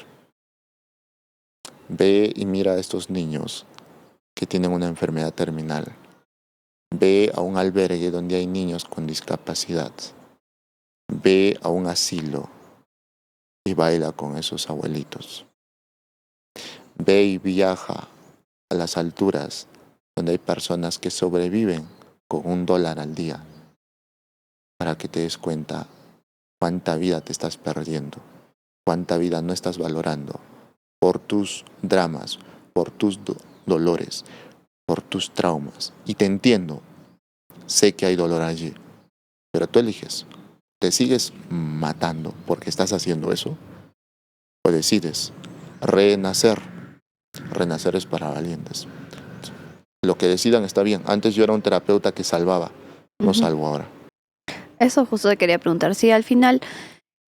Speaker 1: Ve y mira a estos niños que tienen una enfermedad terminal. Ve a un albergue donde hay niños con discapacidad. Ve a un asilo y baila con esos abuelitos. Ve y viaja a las alturas donde hay personas que sobreviven con $1 al día para que te des cuenta cuánta vida te estás perdiendo, cuánta vida no estás valorando por tus dramas, por tus dolores, por tus traumas. Y te entiendo, sé que hay dolor allí, pero tú eliges, ¿te sigues matando porque estás haciendo eso? ¿O decides renacer? Renacer es para valientes. Lo que decidan está bien. Antes yo era un terapeuta que salvaba, no salvo ahora.
Speaker 2: Eso justo te quería preguntar. Si al final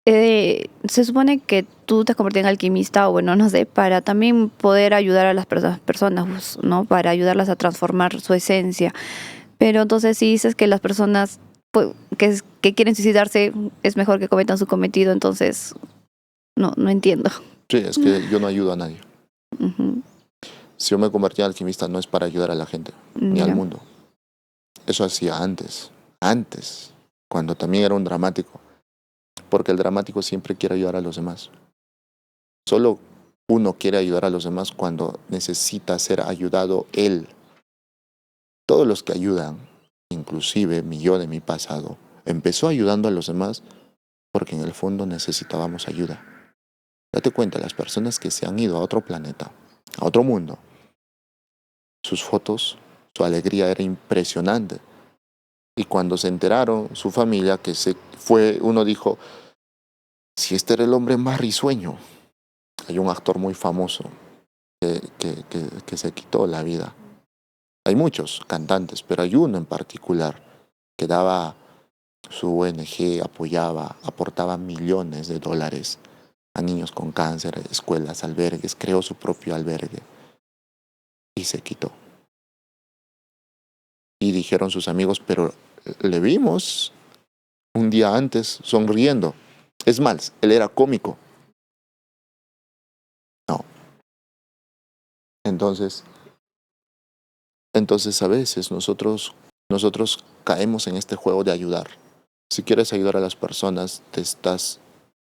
Speaker 2: se supone que tú te has convertido en alquimista o bueno, no sé, para también poder ayudar a las personas, ¿no? Para ayudarlas a transformar su esencia. Pero entonces si dices que las personas pues, que quieren suicidarse es mejor que cometan su cometido, entonces no entiendo.
Speaker 1: Sí, es que yo no ayudo a nadie.
Speaker 2: Ujú.
Speaker 1: Si yo me convertí en alquimista no es para ayudar a la gente, ni al
Speaker 2: Ya.
Speaker 1: mundo. Eso hacía antes, cuando también era un dramático. Porque el dramático siempre quiere ayudar a los demás. Solo uno quiere ayudar a los demás cuando necesita ser ayudado él. Todos los que ayudan, inclusive mi yo de mi pasado, empezó ayudando a los demás porque en el fondo necesitábamos ayuda. Date cuenta, las personas que se han ido a otro planeta, a otro mundo, sus fotos, su alegría era impresionante. Y cuando se enteraron, su familia, que se fue, uno dijo, si este era el hombre más risueño. Hay un actor muy famoso que se quitó la vida. Hay muchos cantantes, pero hay uno en particular que daba su ONG, apoyaba, aportaba millones de dólares a niños con cáncer, escuelas, albergues, creó su propio albergue y se quitó. Y dijeron sus amigos, pero le vimos un día antes sonriendo. Es más, él era cómico. No. Entonces a veces nosotros caemos en este juego de ayudar. Si quieres ayudar a las personas, te estás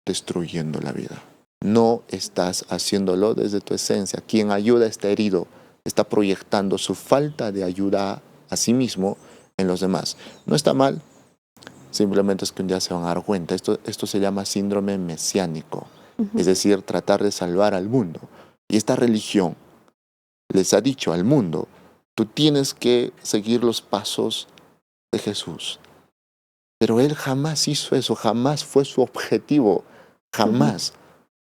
Speaker 1: destruyendo la vida. No estás haciéndolo desde tu esencia. Quien ayuda está herido, está proyectando su falta de ayuda a sí mismo en los demás. No está mal, simplemente es que un día se van a dar cuenta. Esto se llama síndrome mesiánico, es decir, tratar de salvar al mundo. Y esta religión les ha dicho al mundo, tú tienes que seguir los pasos de Jesús. Pero él jamás hizo eso, jamás fue su objetivo, jamás.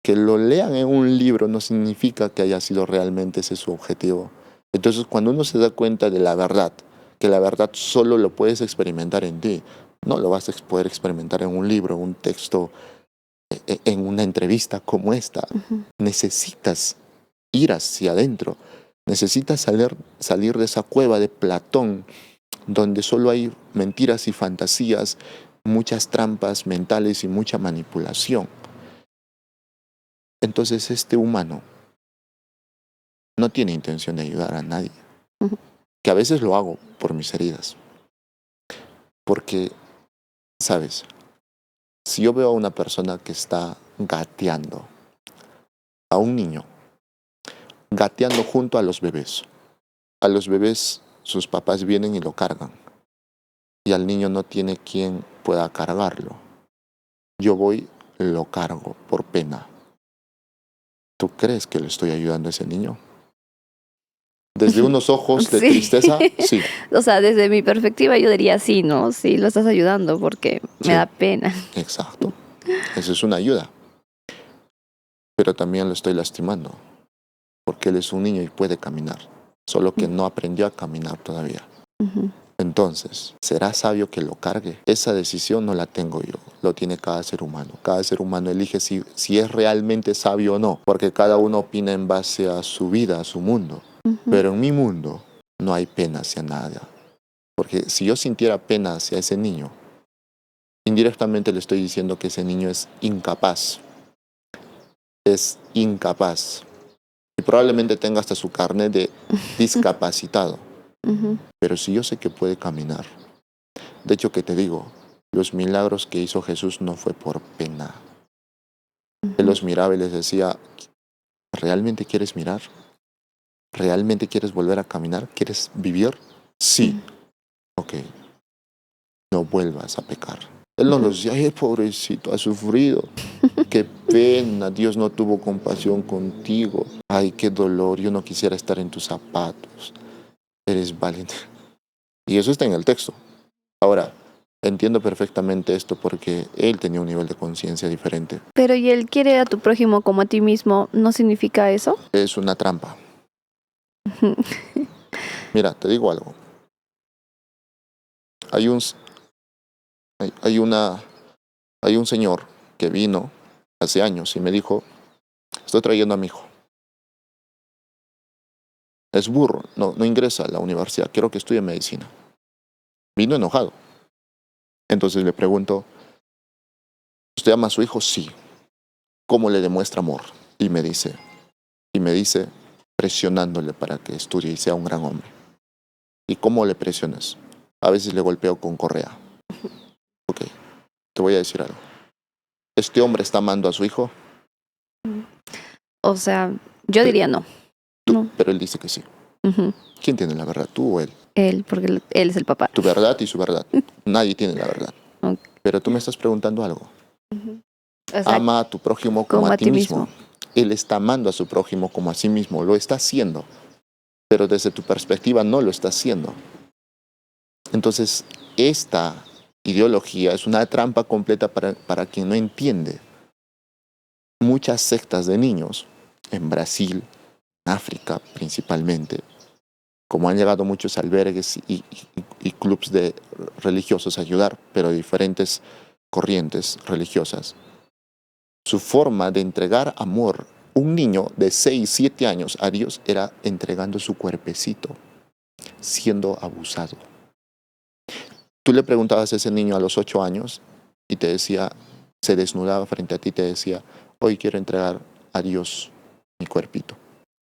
Speaker 1: Que lo lean en un libro no significa que haya sido realmente ese su objetivo. Entonces, cuando uno se da cuenta de la verdad, que la verdad solo lo puedes experimentar en ti, no lo vas a poder experimentar en un libro, en un texto, en una entrevista como esta. Necesitas ir hacia adentro, necesitas salir de esa cueva de Platón, donde solo hay mentiras y fantasías, muchas trampas mentales y mucha manipulación. Entonces este humano no tiene intención de ayudar a nadie. Que a veces lo hago por mis heridas. Porque, ¿sabes? Si yo veo a una persona que está gateando, a un niño, gateando junto a los bebés sus papás vienen y lo cargan. Y al niño no tiene quien pueda cargarlo. Yo voy, lo cargo por pena. ¿Tú crees que le estoy ayudando a ese niño? Desde unos ojos de tristeza, sí.
Speaker 2: O sea, desde mi perspectiva yo diría sí, ¿no? Sí, lo estás ayudando porque me da pena.
Speaker 1: Exacto. Esa es una ayuda. Pero también lo estoy lastimando. Porque él es un niño y puede caminar. Solo que no aprendió a caminar todavía. Entonces, ¿será sabio que lo cargue? Esa decisión no la tengo yo, lo tiene cada ser humano. Cada ser humano elige si es realmente sabio o no, porque cada uno opina en base a su vida, a su mundo. Pero en mi mundo no hay pena hacia nada. Porque si yo sintiera pena hacia ese niño, indirectamente le estoy diciendo que ese niño es incapaz. Es incapaz. Y probablemente tenga hasta su carnet de discapacitado. Pero si yo sé que puede caminar, de hecho que te digo, los milagros que hizo Jesús no fue por pena. Él los miraba y les decía, ¿realmente quieres mirar? ¿Realmente quieres volver a caminar? ¿Quieres vivir? Sí. Ok, no vuelvas a pecar. Él no nos decía, ay, pobrecito, ha sufrido. Qué pena, Dios no tuvo compasión contigo. Ay, qué dolor, yo no quisiera estar en tus zapatos. Eres valiente. Y eso está en el texto. Ahora, entiendo perfectamente esto porque él tenía un nivel de conciencia diferente.
Speaker 2: Pero ¿y el quiere a tu prójimo como a ti mismo no significa eso?
Speaker 1: Es una trampa. Mira, te digo algo. Hay un señor que vino hace años y me dijo, estoy trayendo a mi hijo. Es burro, no ingresa a la universidad, quiero que estudie medicina. Vino enojado. Entonces le pregunto, ¿usted ama a su hijo? Sí. ¿Cómo le demuestra amor? Y me dice, presionándole para que estudie y sea un gran hombre. ¿Y cómo le presionas? A veces le golpeo con correa. Ok, te voy a decir algo. ¿Este hombre está amando a su hijo?
Speaker 2: O sea, yo diría no. No.
Speaker 1: Pero él dice que sí. ¿Quién tiene la verdad, tú o él?
Speaker 2: Él, porque él es el papá.
Speaker 1: Tu verdad y su verdad. Nadie tiene la verdad.
Speaker 2: Okay.
Speaker 1: Pero tú me estás preguntando algo.
Speaker 2: Exacto.
Speaker 1: Ama a tu prójimo como
Speaker 2: Como
Speaker 1: a
Speaker 2: a
Speaker 1: ti
Speaker 2: ti
Speaker 1: mismo.
Speaker 2: mismo.
Speaker 1: Él está amando a su prójimo como a sí mismo, lo está haciendo, pero desde tu perspectiva no lo está haciendo. Entonces, esta ideología es una trampa completa para quien no entiende. Muchas sectas de niños, en Brasil, en África principalmente, como han llegado muchos albergues y clubs de religiosos a ayudar, pero de diferentes corrientes religiosas, su forma de entregar amor, un niño de 6 7 años a Dios era entregando su cuerpecito, siendo abusado. Tú le preguntabas a ese niño a los 8 años y te decía, se desnudaba frente a ti y te decía, hoy quiero entregar a Dios mi cuerpito.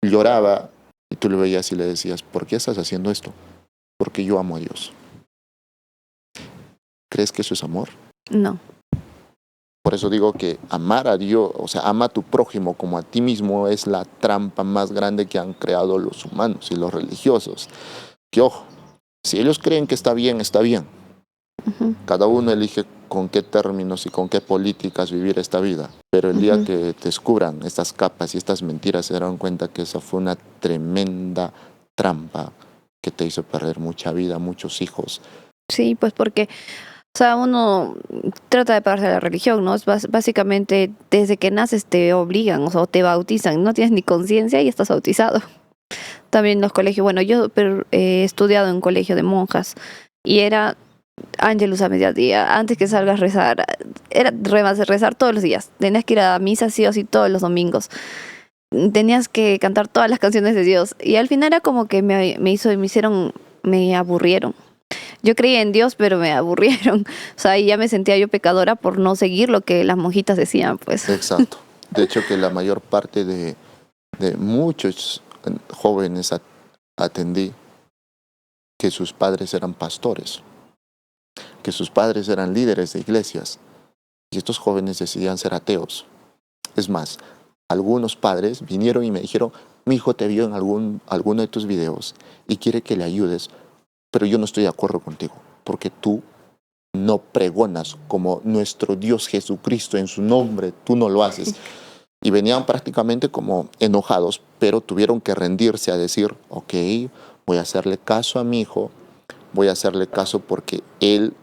Speaker 1: Lloraba y tú lo veías y le decías, ¿por qué estás haciendo esto? Porque yo amo a Dios. ¿Crees que eso es amor?
Speaker 2: No.
Speaker 1: Por eso digo que amar a Dios, o sea, ama a tu prójimo como a ti mismo es la trampa más grande que han creado los humanos y los religiosos. Que ojo, si ellos creen que está bien, está bien.
Speaker 2: Ujú,
Speaker 1: Cada uno elige con qué términos y con qué políticas vivir esta vida. Pero el día
Speaker 2: ujú.
Speaker 1: que descubran estas capas y estas mentiras se darán cuenta que esa fue una tremenda trampa que te hizo perder mucha vida, muchos hijos.
Speaker 2: Sí, pues porque, o sea, uno trata de pagarse a la religión, ¿no? Es básicamente desde que naces te obligan, o sea, te bautizan, no tienes ni conciencia y estás bautizado. También en los colegios, bueno, yo he estudiado en un colegio de monjas y era Ángelus a mediodía, antes que salgas a rezar, era rezar todos los días, tenías que ir a misa sí o sí todos los domingos, tenías que cantar todas las canciones de Dios y al final era como que me aburrieron. Yo creía en Dios, pero me aburrieron. O sea, y ya me sentía yo pecadora por no seguir lo que las monjitas decían, pues.
Speaker 1: Exacto. De hecho, que la mayor parte de muchos jóvenes atendí que sus padres eran pastores, que sus padres eran líderes de iglesias y estos jóvenes decidían ser ateos. Es más, algunos padres vinieron y me dijeron, mi hijo te vio en alguno de tus videos y quiere que le ayudes, pero yo no estoy de acuerdo contigo, porque tú no pregonas como nuestro Dios Jesucristo en su nombre, tú no lo haces. Y venían prácticamente como enojados, pero tuvieron que rendirse a decir, ok, voy a hacerle caso a mi hijo, voy a hacerle caso porque él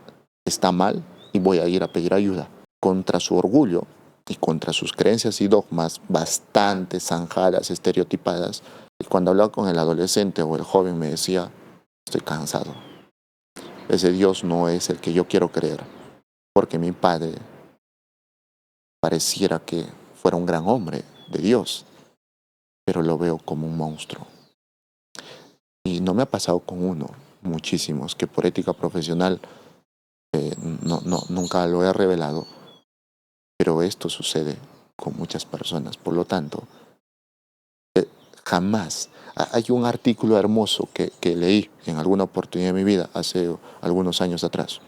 Speaker 1: está mal y voy a ir a pedir ayuda. Contra su orgullo y contra sus creencias y dogmas bastante zanjadas, estereotipadas, y cuando hablaba con el adolescente o el joven me decía, estoy cansado, ese Dios no es el que yo quiero creer, porque mi padre pareciera que fuera un gran hombre de Dios, pero lo veo como un monstruo. Y no me ha pasado con uno, muchísimos, que por ética profesional nunca lo he revelado, pero esto sucede con muchas personas. Por lo tanto, jamás. Hay un artículo hermoso que leí en alguna oportunidad de mi vida, hace algunos años atrás.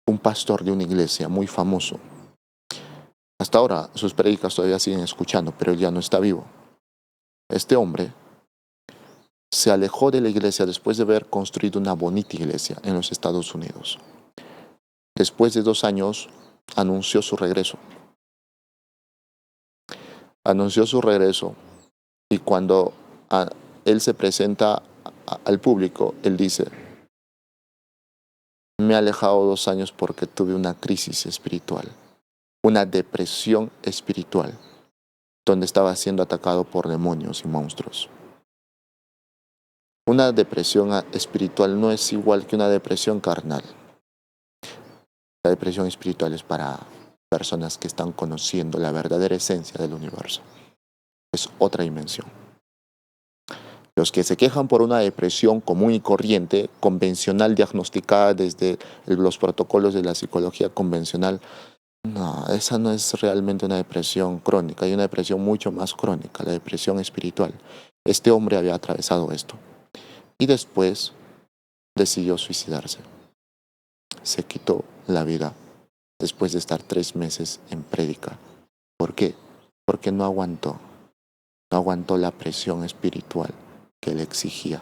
Speaker 1: Un pastor de una iglesia muy famoso. Hasta ahora sus prédicas todavía siguen escuchando, pero él ya no está vivo. Este hombre se alejó de la iglesia después de haber construido una bonita iglesia en los Estados Unidos. Después de 2 años, anunció su regreso. Anunció su regreso y cuando él se presenta al público, él dice, me he alejado 2 años porque tuve una crisis espiritual, una depresión espiritual, donde estaba siendo atacado por demonios y monstruos. Una depresión espiritual no es igual que una depresión carnal. La depresión espiritual es para personas que están conociendo la verdadera esencia del universo. Es otra dimensión. Los que se quejan por una depresión común y corriente, convencional, diagnosticada desde los protocolos de la psicología convencional, no, esa no es realmente una depresión crónica, hay una depresión mucho más crónica, la depresión espiritual. Este hombre había atravesado esto y después decidió suicidarse. Se quitó la vida después de estar 3 meses en prédica. ¿Por qué? Porque no aguantó la presión espiritual que le exigía.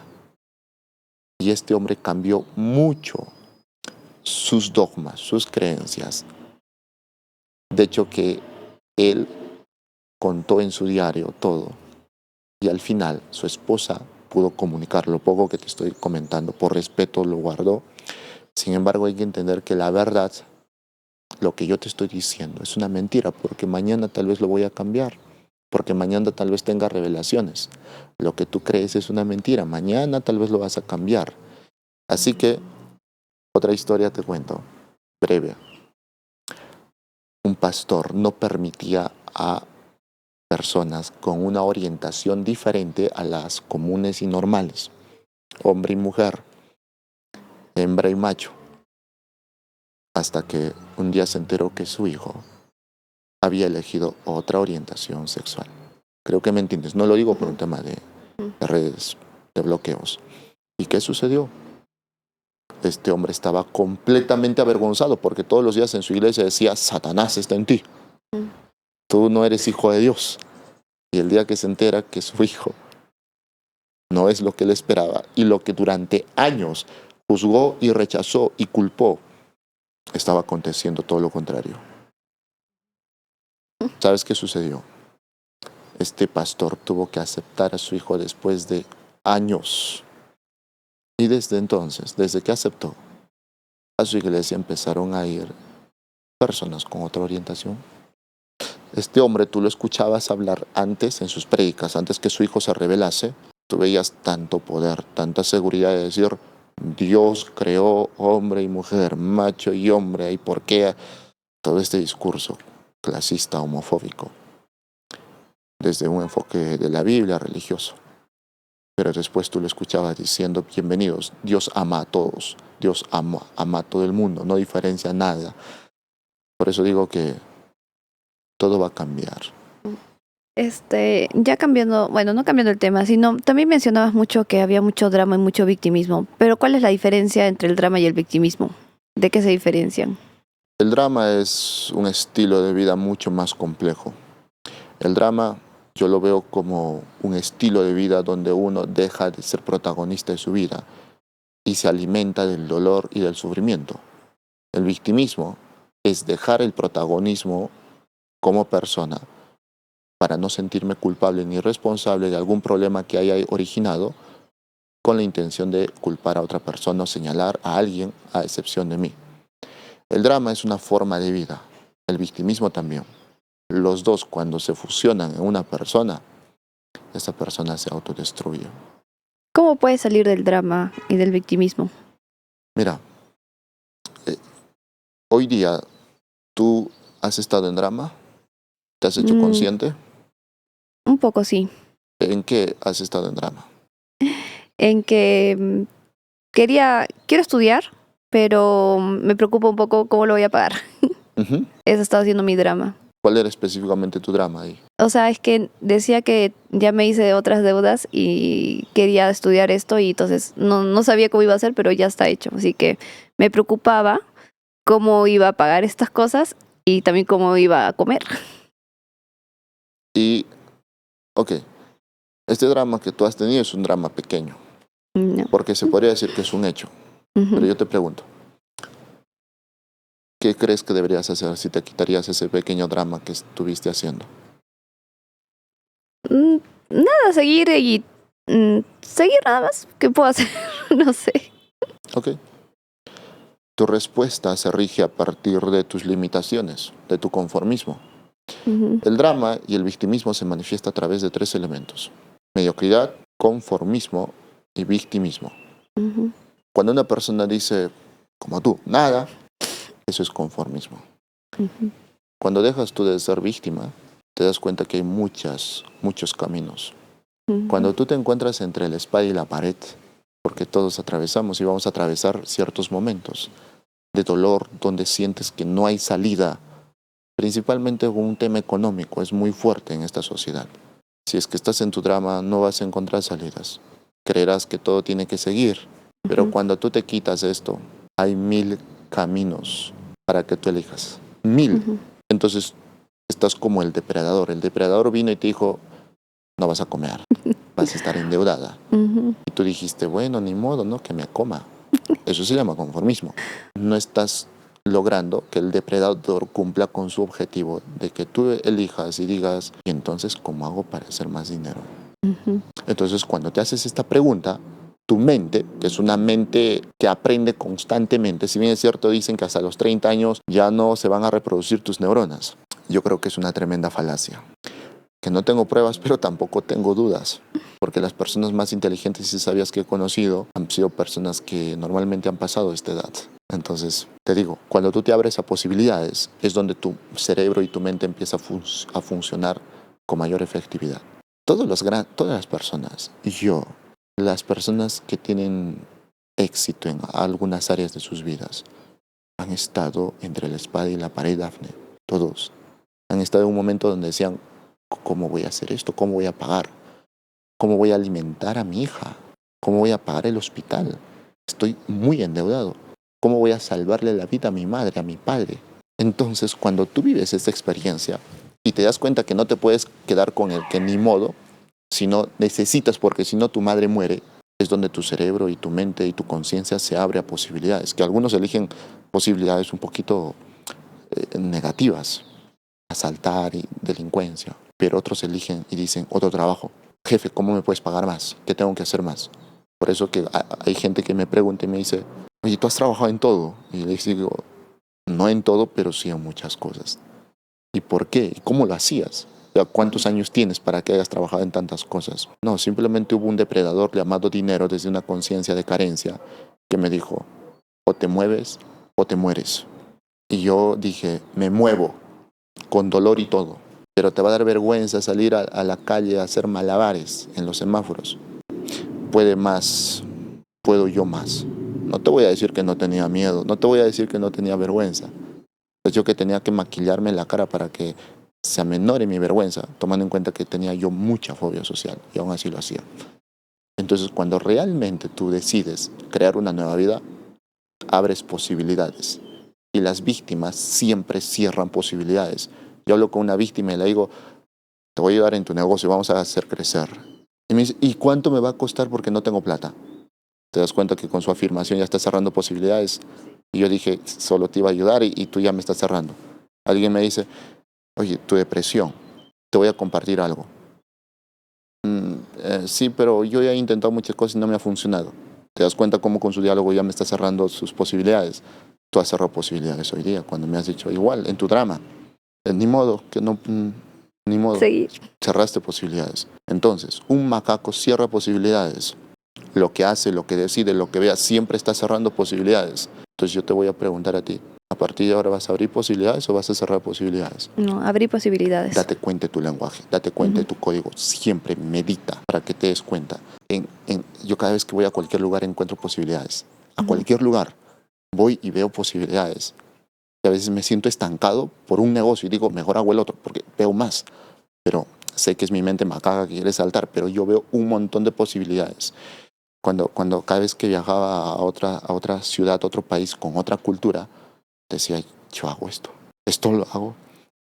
Speaker 1: Y este hombre cambió mucho sus dogmas, sus creencias, De hecho que él contó en su diario todo y al final su esposa pudo comunicar lo poco que te estoy comentando. Por respeto lo guardó. Sin embargo, hay que entender que la verdad, lo que yo te estoy diciendo, es una mentira, porque mañana tal vez lo voy a cambiar, porque mañana tal vez tenga revelaciones. Lo que tú crees es una mentira, mañana tal vez lo vas a cambiar. Así que, otra historia te cuento, breve. Un pastor no permitía a personas con una orientación diferente a las comunes y normales, hombre y mujer, hembra y macho, hasta que un día se enteró que su hijo había elegido otra orientación sexual. Creo que me entiendes, no lo digo por un tema de redes, de bloqueos. ¿Y qué sucedió? Este hombre estaba completamente avergonzado porque todos los días en su iglesia decía, Satanás está en ti, tú no eres hijo de Dios. Y el día que se entera que su hijo no es lo que él esperaba y lo que durante años juzgó y rechazó y culpó, estaba aconteciendo todo lo contrario. ¿Sabes qué sucedió? Este pastor tuvo que aceptar a su hijo después de años. Y desde entonces, desde que aceptó, a su iglesia empezaron a ir personas con otra orientación. Este hombre, tú lo escuchabas hablar antes en sus prédicas, antes que su hijo se rebelase. Tú veías tanto poder, tanta seguridad de decir, Dios creó hombre y mujer, macho y hombre, ¿y por qué? Todo este discurso clasista, homofóbico, desde un enfoque de la Biblia religioso. Pero después tú lo escuchabas diciendo, bienvenidos, Dios ama a todos, Dios ama a todo el mundo, no diferencia nada. Por eso digo que todo va a cambiar.
Speaker 2: Ya cambiando, bueno, no cambiando el tema, sino también mencionabas mucho que había mucho drama y mucho victimismo. Pero ¿cuál es la diferencia entre el drama y el victimismo? ¿De qué se diferencian?
Speaker 1: El drama es un estilo de vida mucho más complejo. El drama yo lo veo como un estilo de vida donde uno deja de ser protagonista de su vida y se alimenta del dolor y del sufrimiento. El victimismo es dejar el protagonismo como persona para no sentirme culpable ni responsable de algún problema que haya originado con la intención de culpar a otra persona o señalar a alguien a excepción de mí. El drama es una forma de vida, el victimismo también. Los dos cuando se fusionan en una persona, esa persona se autodestruye.
Speaker 2: ¿Cómo puedes salir del drama y del victimismo?
Speaker 1: Mira, hoy día tú has estado en drama, te has hecho consciente.
Speaker 2: Un poco sí.
Speaker 1: ¿En qué has estado en drama?
Speaker 2: En que quiero estudiar, pero me preocupa un poco cómo lo voy a pagar. Eso está haciendo mi drama.
Speaker 1: ¿Cuál era específicamente tu drama ahí?
Speaker 2: O sea, es que decía que ya me hice otras deudas y quería estudiar esto y entonces no sabía cómo iba a hacer, pero ya está hecho. Así que me preocupaba cómo iba a pagar estas cosas y también cómo iba a comer.
Speaker 1: Y, ok, este drama que tú has tenido es un drama pequeño,
Speaker 2: No.
Speaker 1: porque se podría decir que es un hecho. Pero yo te pregunto, ¿qué crees que deberías hacer si te quitarías ese pequeño drama que estuviste haciendo?
Speaker 2: Nada, seguir y seguir nada más. ¿Qué puedo hacer? No sé.
Speaker 1: Ok. Tu respuesta se rige a partir de tus limitaciones, de tu conformismo. El drama y el victimismo se manifiesta a través de 3 elementos: mediocridad, conformismo y victimismo. Cuando una persona dice, como tú, nada, eso es conformismo. Cuando dejas tú de ser víctima, te das cuenta que hay muchos caminos. Cuando tú te encuentras entre la espada y la pared, porque todos atravesamos y vamos a atravesar ciertos momentos de dolor donde sientes que no hay salida, principalmente con un tema económico, es muy fuerte en esta sociedad. Si es que estás en tu drama, no vas a encontrar salidas. Creerás que todo tiene que seguir, pero cuando tú te quitas esto, hay 1000 caminos para que tú elijas. 1000. Entonces, estás como el depredador. El depredador vino y te dijo, no vas a comer, vas a estar endeudada. Y tú dijiste, bueno, ni modo, ¿no? Que me coma. Eso se llama conformismo. No estás logrando que el depredador cumpla con su objetivo de que tú elijas y digas, ¿y entonces cómo hago para hacer más dinero?
Speaker 2: Ujú.
Speaker 1: Entonces, cuando te haces esta pregunta, tu mente, que es una mente que aprende constantemente, si bien es cierto, dicen que hasta los 30 años ya no se van a reproducir tus neuronas, yo creo que es una tremenda falacia. Que no tengo pruebas, pero tampoco tengo dudas, porque las personas más inteligentes y sabias que he conocido han sido personas que normalmente han pasado esta edad. Entonces, te digo, cuando tú te abres a posibilidades, es donde tu cerebro y tu mente empieza a funcionar con mayor efectividad. Todas las personas, las personas que tienen éxito en algunas áreas de sus vidas, han estado entre la espada y la pared, Dafne. Todos han estado en un momento donde decían, ¿cómo voy a hacer esto? ¿Cómo voy a pagar? ¿Cómo voy a alimentar a mi hija? ¿Cómo voy a pagar el hospital? Estoy muy endeudado. ¿Cómo voy a salvarle la vida a mi madre, a mi padre? Entonces, cuando tú vives esta experiencia y te das cuenta que no te puedes quedar con el que ni modo, sino necesitas, porque si no tu madre muere, es donde tu cerebro y tu mente y tu conciencia se abre a posibilidades, que algunos eligen posibilidades un poquito negativas, asaltar y delincuencia, pero otros eligen y dicen otro trabajo. Jefe, ¿cómo me puedes pagar más? ¿Qué tengo que hacer más? Por eso que hay gente que me pregunta y me dice, oye, ¿tú has trabajado en todo? Y les digo, no en todo, pero sí en muchas cosas. ¿Y por qué? ¿Y cómo lo hacías? O sea, ¿cuántos años tienes para que hayas trabajado en tantas cosas? No, simplemente hubo un depredador llamado dinero desde una conciencia de carencia que me dijo, o te mueves o te mueres. Y yo dije, me muevo, con dolor y todo, pero te va a dar vergüenza salir a la calle a hacer malabares en los semáforos. Puede más, puedo yo más. No te voy a decir que no tenía miedo, no te voy a decir que no tenía vergüenza. Es yo que tenía que maquillarme la cara para que se amenore mi vergüenza, tomando en cuenta que tenía yo mucha fobia social y aún así lo hacía. Entonces, cuando realmente tú decides crear una nueva vida, abres posibilidades. Y las víctimas siempre cierran posibilidades. Yo hablo con una víctima y le digo, te voy a ayudar en tu negocio, vamos a hacer crecer. Y me dice, ¿y cuánto me va a costar porque no tengo plata? Te das cuenta que con su afirmación ya está cerrando posibilidades. Y yo dije, solo te iba a ayudar y tú ya me estás cerrando. Alguien me dice, oye, tu depresión, te voy a compartir algo. Sí, pero yo ya he intentado muchas cosas y no me ha funcionado. Te das cuenta cómo con su diálogo ya me está cerrando sus posibilidades. Tú has cerrado posibilidades hoy día cuando me has dicho igual en tu drama. Ni modo, que no, ni modo.
Speaker 2: Seguir.
Speaker 1: Cerraste posibilidades. Entonces, un macaco cierra posibilidades. Lo que hace, lo que decide, lo que vea, siempre está cerrando posibilidades. Entonces yo te voy a preguntar a ti, ¿a partir de ahora vas a abrir posibilidades o vas a cerrar posibilidades?
Speaker 2: No, abrir posibilidades.
Speaker 1: Date cuenta de tu lenguaje, date cuenta de tu código. Siempre medita para que te des cuenta. Yo cada vez que voy a cualquier lugar encuentro posibilidades. A cualquier lugar voy y veo posibilidades. Y a veces me siento estancado por un negocio y digo, mejor hago el otro porque veo más. Pero sé que es mi mente macaca que quiere saltar, pero yo veo un montón de posibilidades. Cuando cada vez que viajaba a otra ciudad, a otro país con otra cultura, decía, yo hago esto lo hago.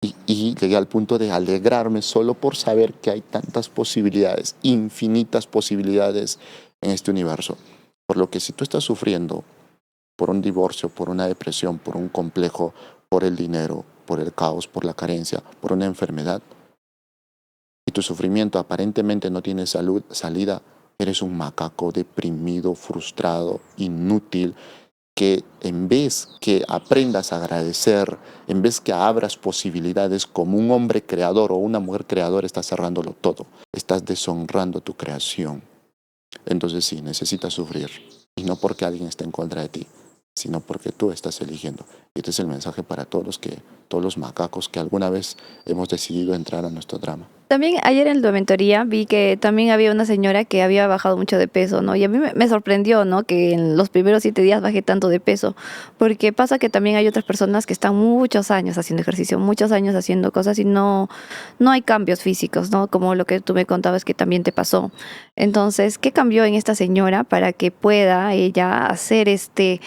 Speaker 1: Y llegué al punto de alegrarme solo por saber que hay tantas posibilidades, infinitas posibilidades en este universo. Por lo que si tú estás sufriendo por un divorcio, por una depresión, por un complejo, por el dinero, por el caos, por la carencia, por una enfermedad, y tu sufrimiento aparentemente no tiene salida, eres un macaco deprimido, frustrado, inútil, que en vez que aprendas a agradecer, en vez que abras posibilidades como un hombre creador o una mujer creadora, estás cerrándolo todo. Estás deshonrando tu creación. Entonces sí, necesitas sufrir. Y no porque alguien esté en contra de ti, sino porque tú estás eligiendo. Y este es el mensaje para todos los macacos que alguna vez hemos decidido entrar a nuestro drama.
Speaker 2: También ayer en la mentoría vi que también había una señora que había bajado mucho de peso, ¿no? Y a mí me sorprendió, ¿no? Que en los primeros 7 días bajé tanto de peso, porque pasa que también hay otras personas que están muchos años haciendo ejercicio, muchos años haciendo cosas y no hay cambios físicos, ¿no? Como lo que tú me contabas que también te pasó. Entonces, ¿qué cambió en esta señora para que pueda ella hacer este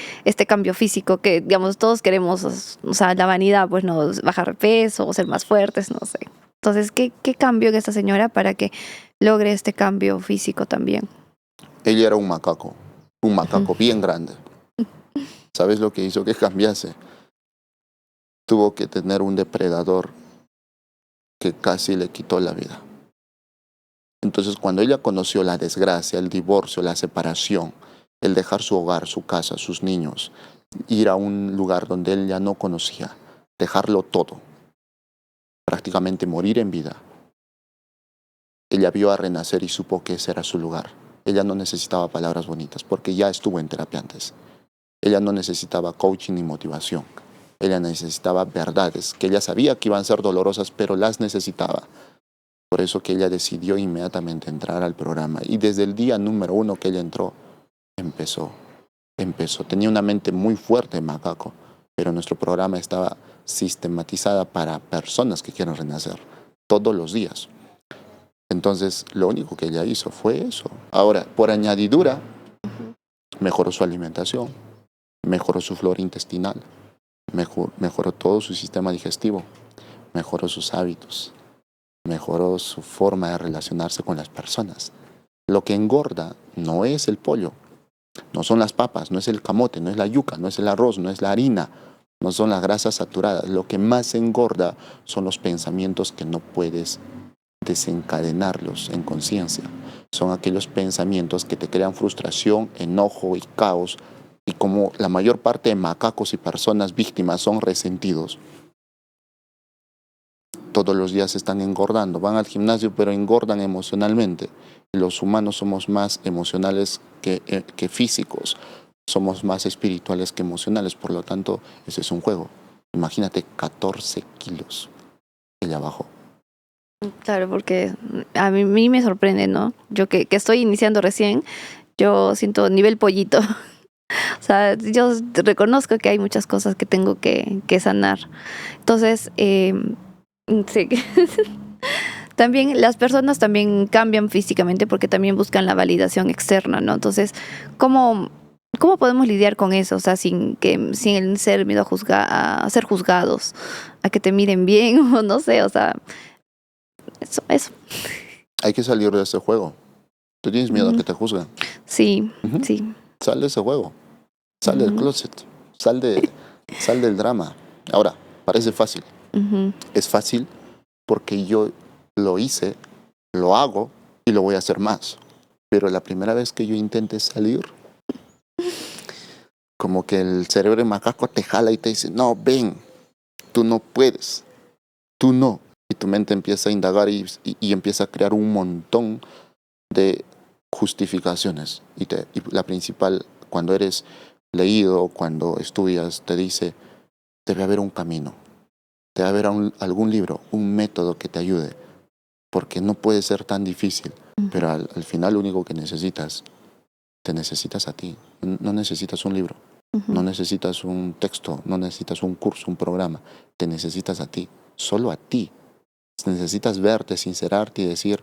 Speaker 2: cambio físico que, digamos, todos queremos, o sea, la vanidad, pues, ¿no? Bajar peso o ser más fuertes, no sé. Entonces, ¿qué cambió en esta señora para que logre este cambio físico también?
Speaker 1: Ella era un macaco bien grande. ¿Sabes lo que hizo que cambiase? tuvo que tener un depredador que casi le quitó la vida. Entonces, cuando ella conoció la desgracia, el divorcio, la separación, el dejar su hogar, su casa, sus niños, ir a un lugar donde él ya no conocía, dejarlo todo, prácticamente morir en vida, ella vio a renacer y supo que ese era su lugar. Ella no necesitaba palabras bonitas porque ya estuvo en terapia antes. Ella no necesitaba coaching ni motivación. Ella necesitaba verdades que ella sabía que iban a ser dolorosas, pero las necesitaba. Por eso que ella decidió inmediatamente entrar al programa. Y desde el día número 1 que ella entró, empezó. Tenía una mente muy fuerte, Macaco, pero nuestro programa estaba sistematizada para personas que quieren renacer todos los días. Entonces, lo único que ella hizo fue eso. Ahora, por añadidura, mejoró su alimentación, mejoró su flora intestinal, mejoró todo su sistema digestivo, mejoró sus hábitos, mejoró su forma de relacionarse con las personas. Lo que engorda no es el pollo, no son las papas, no es el camote, no es la yuca, no es el arroz, no es la harina, no son las grasas saturadas. Lo que más engorda son los pensamientos que no puedes desencadenarlos en conciencia. Son aquellos pensamientos que te crean frustración, enojo y caos. Y como la mayor parte de macacos y personas víctimas son resentidos, todos los días están engordando. Van al gimnasio pero engordan emocionalmente. Los humanos somos más emocionales que físicos. Somos más espirituales que emocionales. Por lo tanto, ese es un juego. Imagínate 14 kilos ella bajó.
Speaker 2: Claro, porque a mí me sorprende, ¿no? Yo que estoy iniciando recién, yo siento nivel pollito. O sea, yo reconozco que hay muchas cosas que tengo que sanar. Entonces, sí. También las personas también cambian físicamente porque también buscan la validación externa, ¿no? Entonces, ¿cómo podemos lidiar con eso? O sea, sin ser miedo a ser juzgados, a que te miren bien, o no sé, o sea, eso.
Speaker 1: Hay que salir de ese juego. ¿Tú tienes miedo a que te juzguen?
Speaker 2: Sí,
Speaker 1: Ujú.
Speaker 2: sí.
Speaker 1: Sal de ese juego. Sal del closet. Sal del drama. Ahora, parece fácil. Es fácil porque yo lo hice, lo hago y lo voy a hacer más. Pero la primera vez que yo intente salir, como que el cerebro de macaco te jala y te dice, no, ven, tú no puedes, tú no. Y tu mente empieza a indagar y empieza a crear un montón de justificaciones. Y la principal, cuando eres leído, cuando estudias, te dice, debe haber un camino, debe haber algún libro, un método que te ayude, porque no puede ser tan difícil. Pero al final lo único que necesitas, te necesitas a ti. No necesitas un libro, no necesitas un texto, no necesitas un curso, un programa. Te necesitas a ti, solo a ti. Necesitas verte, sincerarte y decir,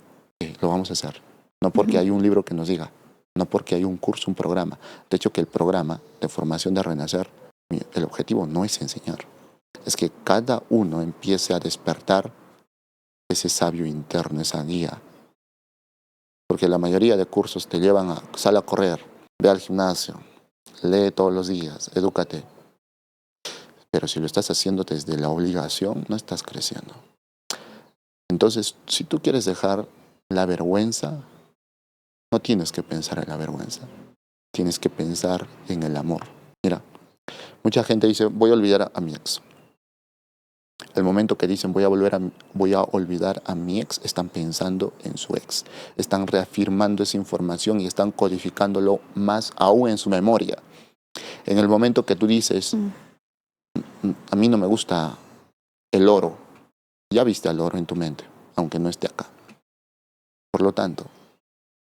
Speaker 1: lo vamos a hacer. No porque hay un libro que nos diga, no porque hay un curso, un programa. De hecho, que el programa de formación de Renacer, el objetivo no es enseñar. Es que cada uno empiece a despertar ese sabio interno, esa guía. Porque la mayoría de cursos te llevan a sal a correr, ve al gimnasio, lee todos los días, edúcate. Pero si lo estás haciendo desde la obligación, no estás creciendo. Entonces, si tú quieres dejar la vergüenza, no tienes que pensar en la vergüenza. Tienes que pensar en el amor. Mira, mucha gente dice, voy a olvidar a mi ex. El momento que dicen voy a olvidar a mi ex, están pensando en su ex. Están reafirmando esa información y están codificándolo más aún en su memoria. En el momento que tú dices, a mí no me gusta el oro, ya viste al oro en tu mente, aunque no esté acá. Por lo tanto,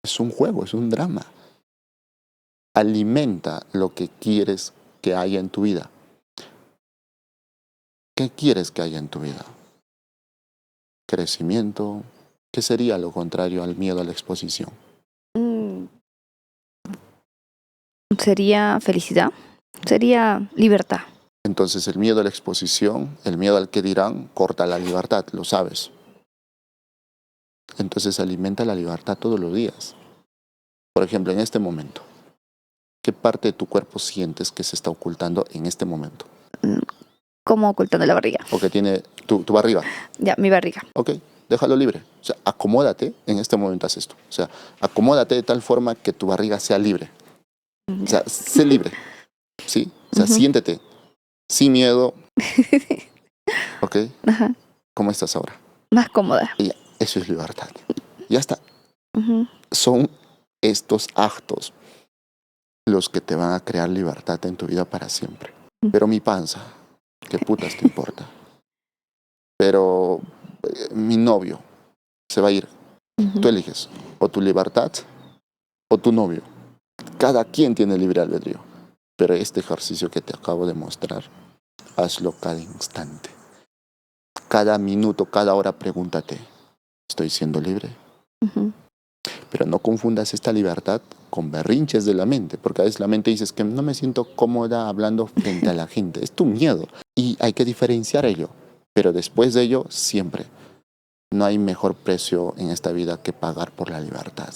Speaker 1: es un juego, es un drama. Alimenta lo que quieres que haya en tu vida. ¿Qué quieres que haya en tu vida? Crecimiento. ¿Qué sería lo contrario al miedo a la exposición?
Speaker 2: Sería felicidad, sería libertad.
Speaker 1: Entonces el miedo a la exposición, el miedo al que dirán, corta la libertad, lo sabes. Entonces alimenta la libertad todos los días. Por ejemplo, en este momento, ¿qué parte de tu cuerpo sientes que se está ocultando en este momento?
Speaker 2: como ocultando la barriga.
Speaker 1: O que tiene tu barriga.
Speaker 2: Ya, mi barriga.
Speaker 1: Ok, déjalo libre. O sea, acomódate, en este momento haz esto. O sea, acomódate de tal forma que tu barriga sea libre. O sea, sé libre. ¿Sí? O sea, siéntete. Sin miedo. Ok.
Speaker 2: Ajá.
Speaker 1: ¿Cómo estás ahora?
Speaker 2: Más cómoda.
Speaker 1: Y eso es libertad. Ya está.
Speaker 2: Ujú.
Speaker 1: Son estos actos los que te van a crear libertad en tu vida para siempre. Pero mi panza, ¿qué putas te importa? Pero mi novio se va a ir.
Speaker 2: Ujú.
Speaker 1: Tú eliges o tu libertad o tu novio. Cada quien tiene libre albedrío. Pero este ejercicio que te acabo de mostrar, hazlo cada instante. Cada minuto, cada hora pregúntate, ¿estoy siendo libre?
Speaker 2: Ujú.
Speaker 1: Pero no confundas esta libertad con berrinches de la mente, porque a veces la mente dice que no me siento cómoda hablando frente a la gente. Es tu miedo y hay que diferenciar ello. Pero después de ello, siempre, no hay mejor precio en esta vida que pagar por la libertad.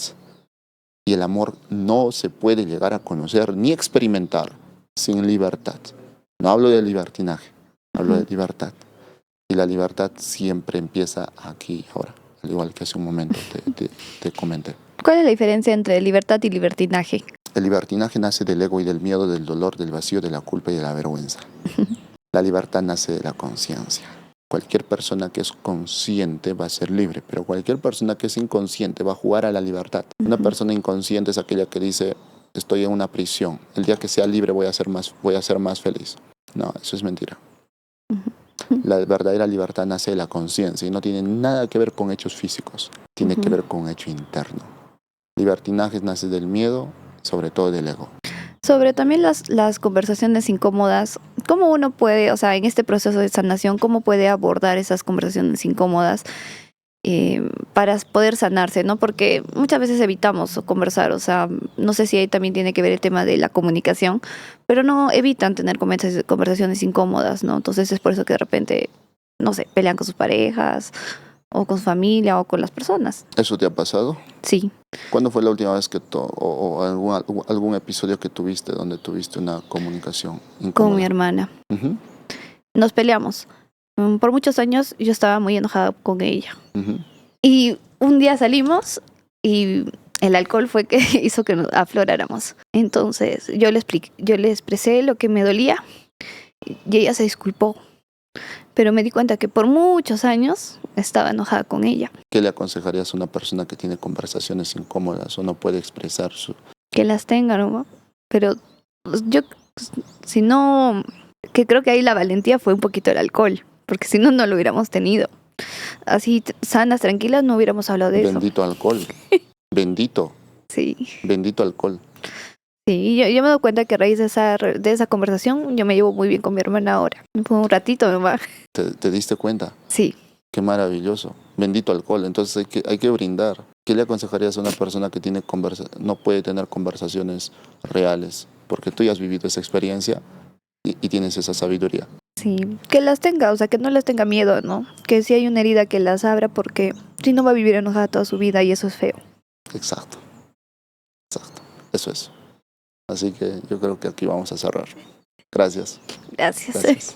Speaker 1: Y el amor no se puede llegar a conocer ni experimentar sin libertad. No hablo de libertinaje, hablo de libertad. Y la libertad siempre empieza aquí y ahora, al igual que hace un momento te comenté.
Speaker 2: ¿Cuál es la diferencia entre libertad y libertinaje?
Speaker 1: El libertinaje nace del ego y del miedo, del dolor, del vacío, de la culpa y de la vergüenza. La libertad nace de la conciencia. Cualquier persona que es consciente va a ser libre, pero cualquier persona que es inconsciente va a jugar a la libertad. Una persona inconsciente es aquella que dice, estoy en una prisión, el día que sea libre voy a ser más feliz. No, eso es mentira. La verdadera libertad nace de la conciencia y no tiene nada que ver con hechos físicos, tiene que ver con un hecho interno. Libertinaje nace del miedo, sobre todo del ego.
Speaker 2: Sobre también las conversaciones incómodas, ¿cómo uno puede, o sea, en este proceso de sanación, cómo puede abordar esas conversaciones incómodas para poder sanarse, ¿no? Porque muchas veces evitamos conversar, o sea, no sé si ahí también tiene que ver el tema de la comunicación, pero no evitan tener conversaciones incómodas, ¿no? Entonces es por eso que de repente, no sé, pelean con sus parejas o con su familia o con las personas.
Speaker 1: ¿Eso te ha pasado?
Speaker 2: Sí.
Speaker 1: ¿Cuándo fue la última vez que o algún episodio que tuviste donde tuviste una comunicación incómoda?
Speaker 2: Con mi hermana.
Speaker 1: Uh-huh.
Speaker 2: Nos peleamos. Por muchos años yo estaba muy enojada con ella.
Speaker 1: Uh-huh.
Speaker 2: Y un día salimos y el alcohol fue que hizo que nos afloráramos. Entonces yo le expresé lo que me dolía y ella se disculpó. Pero me di cuenta que por muchos años estaba enojada con ella.
Speaker 1: ¿Qué le aconsejarías a una persona que tiene conversaciones incómodas o no puede expresar su...
Speaker 2: Que las tenga, ¿no? Pero yo, si no, que creo que ahí la valentía fue un poquito el alcohol, porque si no, no lo hubiéramos tenido. Así, sanas, tranquilas, no hubiéramos hablado de eso.
Speaker 1: Bendito alcohol. Bendito.
Speaker 2: Sí.
Speaker 1: Bendito alcohol.
Speaker 2: Sí, yo me doy cuenta que a raíz de esa conversación yo me llevo muy bien con mi hermana ahora. Fue un ratito nomás.
Speaker 1: ¿Te diste cuenta?
Speaker 2: Sí.
Speaker 1: Qué maravilloso. Bendito alcohol. Entonces hay que brindar. ¿Qué le aconsejarías a una persona que no puede tener conversaciones reales? Porque tú ya has vivido esa experiencia y tienes esa sabiduría.
Speaker 2: Sí, que las tenga, o sea, que no les tenga miedo, ¿no? Que si hay una herida que las abra porque si no va a vivir enojada toda su vida y eso es feo.
Speaker 1: Exacto. Exacto. Eso es. Así que yo creo que aquí vamos a cerrar. Gracias.
Speaker 2: Gracias.
Speaker 1: Gracias.